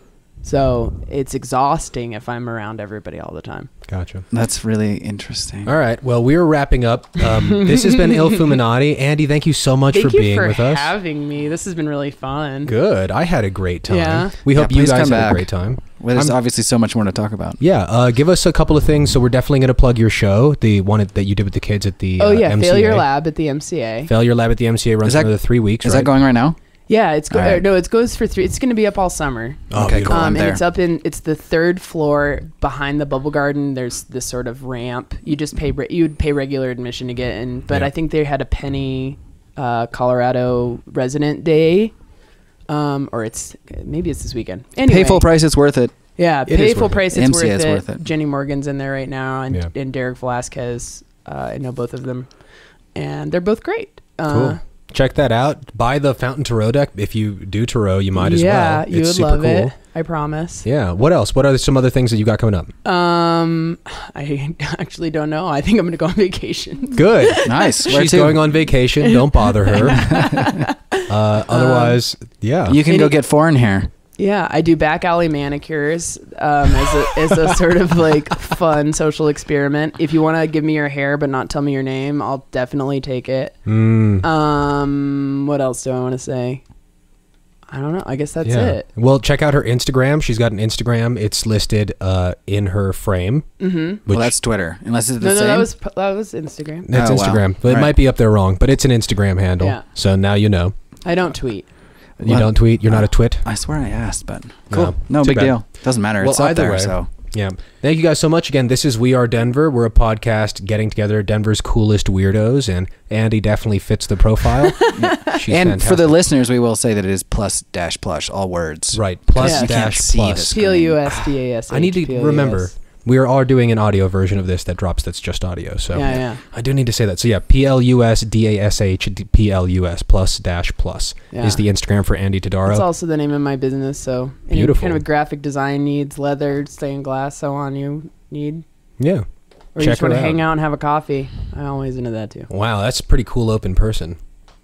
[SPEAKER 3] So it's exhausting if I'm around everybody all the time.
[SPEAKER 1] Gotcha.
[SPEAKER 2] That's really interesting.
[SPEAKER 1] All right. Well, we're wrapping up. This has been Illfoominati. Andy, thank you so much for being with us.
[SPEAKER 3] Thank you for having me. This has been really fun.
[SPEAKER 1] Good. I had a great time.
[SPEAKER 3] Yeah.
[SPEAKER 1] We hope you
[SPEAKER 2] please
[SPEAKER 1] guys
[SPEAKER 2] come
[SPEAKER 1] had
[SPEAKER 2] back.
[SPEAKER 1] a great time.
[SPEAKER 2] Well, there's obviously so much more to talk about.
[SPEAKER 1] Yeah. Give us a couple of things. So we're definitely going to plug your show, the one that you did with the kids at the MCA.
[SPEAKER 3] Failure Lab at the MCA.
[SPEAKER 1] Failure Lab at the MCA runs for another 3 weeks.
[SPEAKER 2] Is that going right now?
[SPEAKER 3] Yeah, it's
[SPEAKER 2] right.
[SPEAKER 3] No, it goes for 3. It's going to be up all summer.
[SPEAKER 1] Oh,
[SPEAKER 2] okay, cool. I'm
[SPEAKER 3] and
[SPEAKER 2] there.
[SPEAKER 3] it's the 3rd floor behind the Bubble Garden. There's this sort of ramp. You just you'd pay regular admission to get in, but
[SPEAKER 1] Yeah.
[SPEAKER 3] I think they had a penny Colorado resident day, or maybe it's this weekend. Anyway,
[SPEAKER 2] Pay full price, it's worth it.
[SPEAKER 3] Yeah,
[SPEAKER 1] It
[SPEAKER 3] pay
[SPEAKER 1] is
[SPEAKER 3] full
[SPEAKER 1] worth it.
[SPEAKER 3] price. It's
[SPEAKER 2] MCA is
[SPEAKER 3] worth
[SPEAKER 2] worth it.
[SPEAKER 3] Jenny Morgan's in there right now, and
[SPEAKER 1] Yeah.
[SPEAKER 3] Derek Velasquez. I know both of them, and they're both great.
[SPEAKER 1] Cool. Check that out. Buy the Fountain Tarot deck. If you do tarot, you might as well.
[SPEAKER 3] Yeah, you
[SPEAKER 1] It's
[SPEAKER 3] would
[SPEAKER 1] super
[SPEAKER 3] love
[SPEAKER 1] cool.
[SPEAKER 3] it. I promise.
[SPEAKER 1] Yeah. What else? What are some other things that you got coming up?
[SPEAKER 3] I actually don't know. I think I'm going to go on vacation.
[SPEAKER 1] Good.
[SPEAKER 2] Nice. Where
[SPEAKER 1] She's
[SPEAKER 2] to?
[SPEAKER 1] going on vacation. Don't bother her. Otherwise, yeah.
[SPEAKER 2] You can go get foreign hair.
[SPEAKER 3] Yeah, I do back alley manicures as a sort of like fun social experiment. If you want to give me your hair but not tell me your name, I'll definitely take it. What else do I want to say? I don't know. I guess that's it.
[SPEAKER 1] Well, check out her Instagram. She's got an Instagram. It's listed in her frame.
[SPEAKER 3] Mm-hmm.
[SPEAKER 2] Well, that's Twitter. Unless it's the
[SPEAKER 3] No,
[SPEAKER 2] same.
[SPEAKER 3] that was Instagram.
[SPEAKER 1] That's
[SPEAKER 2] Oh, wow.
[SPEAKER 1] Instagram. But it
[SPEAKER 2] Right.
[SPEAKER 1] might be up there wrong, but it's an Instagram handle.
[SPEAKER 3] Yeah.
[SPEAKER 1] So now you know.
[SPEAKER 3] I don't tweet.
[SPEAKER 1] You
[SPEAKER 2] What?
[SPEAKER 1] don't tweet? You're not a twit?
[SPEAKER 2] I swear I asked, but cool. No,
[SPEAKER 1] too
[SPEAKER 2] big
[SPEAKER 1] bad.
[SPEAKER 2] deal. Doesn't matter.
[SPEAKER 1] Well,
[SPEAKER 2] It's up
[SPEAKER 1] either
[SPEAKER 2] there,
[SPEAKER 1] way.
[SPEAKER 2] so.
[SPEAKER 1] Yeah. Thank you guys so much. Again, this is We Are Denver. We're a podcast getting together Denver's coolest weirdos, and Andy definitely fits the profile. She's
[SPEAKER 2] And
[SPEAKER 1] fantastic.
[SPEAKER 2] for the listeners, we will say that it is plus dash plush, all words.
[SPEAKER 1] Right. Plus
[SPEAKER 3] Yeah.
[SPEAKER 2] You can't
[SPEAKER 1] dash
[SPEAKER 2] see
[SPEAKER 1] plus.
[SPEAKER 2] this.
[SPEAKER 3] PLUSDASH.
[SPEAKER 1] I need to remember. We are all doing an audio version of this that drops that's just audio. So
[SPEAKER 3] Yeah.
[SPEAKER 1] I do need to say that. So yeah, PLUSDASH PLUS plus dash plus
[SPEAKER 3] Yeah.
[SPEAKER 1] is the Instagram for Andi
[SPEAKER 3] It's
[SPEAKER 1] Todaro.
[SPEAKER 3] also the name of my business. So any
[SPEAKER 1] Beautiful.
[SPEAKER 3] kind of graphic design needs, leather, stained glass, so on. You need.
[SPEAKER 1] Yeah.
[SPEAKER 3] Or you just want to hang out and have a coffee. I'm always into that too.
[SPEAKER 1] Wow, that's a pretty cool open person.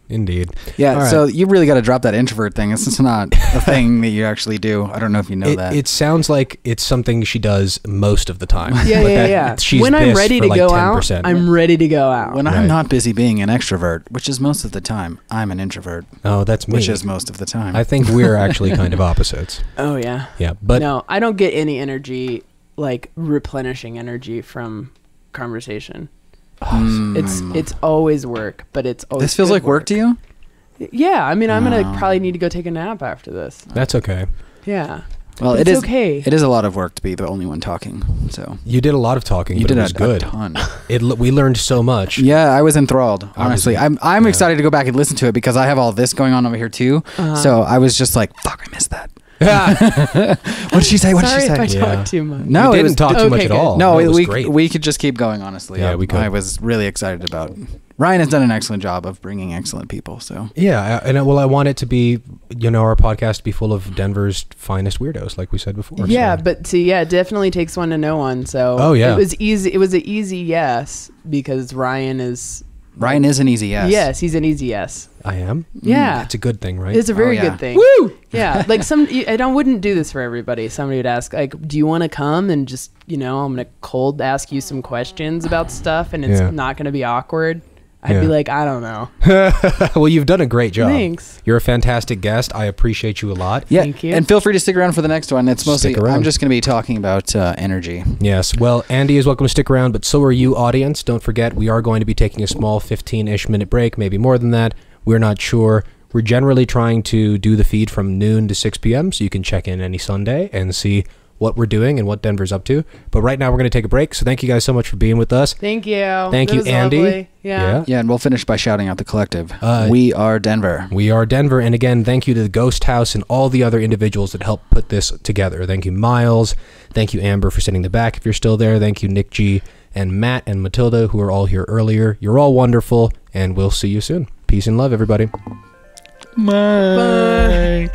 [SPEAKER 1] Indeed.
[SPEAKER 2] Yeah,
[SPEAKER 1] Right.
[SPEAKER 2] so you really got to drop that introvert thing. It's just not a thing that you actually do. I don't know if you know that.
[SPEAKER 1] It sounds like it's something she does most of the time.
[SPEAKER 3] Yeah.
[SPEAKER 1] She's
[SPEAKER 3] when I'm
[SPEAKER 1] this
[SPEAKER 3] ready
[SPEAKER 1] for
[SPEAKER 3] to
[SPEAKER 1] like
[SPEAKER 3] go
[SPEAKER 1] 10%.
[SPEAKER 3] out, I'm ready to go out.
[SPEAKER 2] When I'm not busy being an extrovert, which is most of the time, I'm an introvert.
[SPEAKER 1] Oh, that's me.
[SPEAKER 2] Which is most of the time.
[SPEAKER 1] I think we're actually kind of opposites.
[SPEAKER 3] Oh, yeah.
[SPEAKER 1] Yeah, but
[SPEAKER 3] No, I don't get any energy, like replenishing energy from conversation. It's always work, but it's always
[SPEAKER 2] This feels like work to you?
[SPEAKER 3] Yeah, I mean, I'm going to probably need to go take a nap after this.
[SPEAKER 1] that's okay.
[SPEAKER 3] Yeah.
[SPEAKER 2] Well,
[SPEAKER 3] But it's okay.
[SPEAKER 2] It is a lot of work to be the only one talking. So
[SPEAKER 1] You did a lot of talking,
[SPEAKER 2] you
[SPEAKER 1] but
[SPEAKER 2] did
[SPEAKER 1] it was good.
[SPEAKER 2] a ton.
[SPEAKER 1] We learned so much.
[SPEAKER 2] Yeah, I was enthralled. Honestly, I'm
[SPEAKER 1] yeah.
[SPEAKER 2] excited to go back and listen to it because I have all this going on over here too. So I was just like, "Fuck, I missed that." What did she say? What did she
[SPEAKER 3] Sorry if
[SPEAKER 2] say?
[SPEAKER 3] I talked too much.
[SPEAKER 2] No,
[SPEAKER 1] we
[SPEAKER 2] it
[SPEAKER 1] didn't
[SPEAKER 2] was-
[SPEAKER 1] talk too much
[SPEAKER 3] okay,
[SPEAKER 1] at
[SPEAKER 3] good.
[SPEAKER 1] all.
[SPEAKER 2] No,
[SPEAKER 1] it was
[SPEAKER 2] we
[SPEAKER 1] great.
[SPEAKER 2] we could just keep going. Honestly,
[SPEAKER 1] Yeah, we could.
[SPEAKER 2] I was really excited about. Ryan has done an excellent job of bringing excellent people. So
[SPEAKER 1] Yeah, I want it to be, our podcast to be full of Denver's finest weirdos, like we said before.
[SPEAKER 3] Yeah,
[SPEAKER 1] so.
[SPEAKER 3] but see, it definitely takes one to know one. So
[SPEAKER 1] Oh, yeah.
[SPEAKER 3] it was easy. It was an easy yes because Ryan is.
[SPEAKER 2] Ryan is an easy yes.
[SPEAKER 3] Yes, he's an easy yes.
[SPEAKER 1] I am.
[SPEAKER 3] Yeah.
[SPEAKER 1] It's a good thing, right?
[SPEAKER 3] It's a very
[SPEAKER 2] Oh, yeah.
[SPEAKER 3] good thing.
[SPEAKER 1] Woo!
[SPEAKER 3] Yeah, like I wouldn't do this for everybody. Somebody would ask, like, do you want to come and just, I'm going to cold ask you some questions about stuff and it's
[SPEAKER 1] Yeah.
[SPEAKER 3] not going to be awkward. I'd be
[SPEAKER 1] Yeah.
[SPEAKER 3] like, I don't know.
[SPEAKER 1] Well, you've done a great job.
[SPEAKER 3] Thanks.
[SPEAKER 1] You're a fantastic guest. I appreciate you a lot.
[SPEAKER 2] Yeah,
[SPEAKER 3] Thank you.
[SPEAKER 2] and feel free to stick around for the next one. It's mostly
[SPEAKER 1] Stick around.
[SPEAKER 2] I'm just going to be talking about energy.
[SPEAKER 1] Yes. Well, Andy is welcome to stick around, but so are you, audience. Don't forget, we are going to be taking a small 15-ish minute break, maybe more than that. We're not sure. We're generally trying to do the feed from noon to 6 p.m., so you can check in any Sunday and see what we're doing and what Denver's up to. But right now, we're going to take a break. So thank you guys so much for being with us.
[SPEAKER 3] Thank you.
[SPEAKER 1] Thank
[SPEAKER 3] That
[SPEAKER 1] you,
[SPEAKER 3] was
[SPEAKER 1] Andy.
[SPEAKER 3] lovely. Yeah.
[SPEAKER 2] Yeah, and we'll finish by shouting out the collective.
[SPEAKER 1] Uh,
[SPEAKER 2] We are Denver.
[SPEAKER 1] We are Denver. And again, thank you to the Ghost House and all the other individuals that helped put this together. Thank you, Miles. Thank you, Amber, for sitting in the back if you're still there. Thank you, Nick G. and Matt and Matilda, who were all here earlier. You're all wonderful, and we'll see you soon. Peace and love, everybody.
[SPEAKER 3] Bye.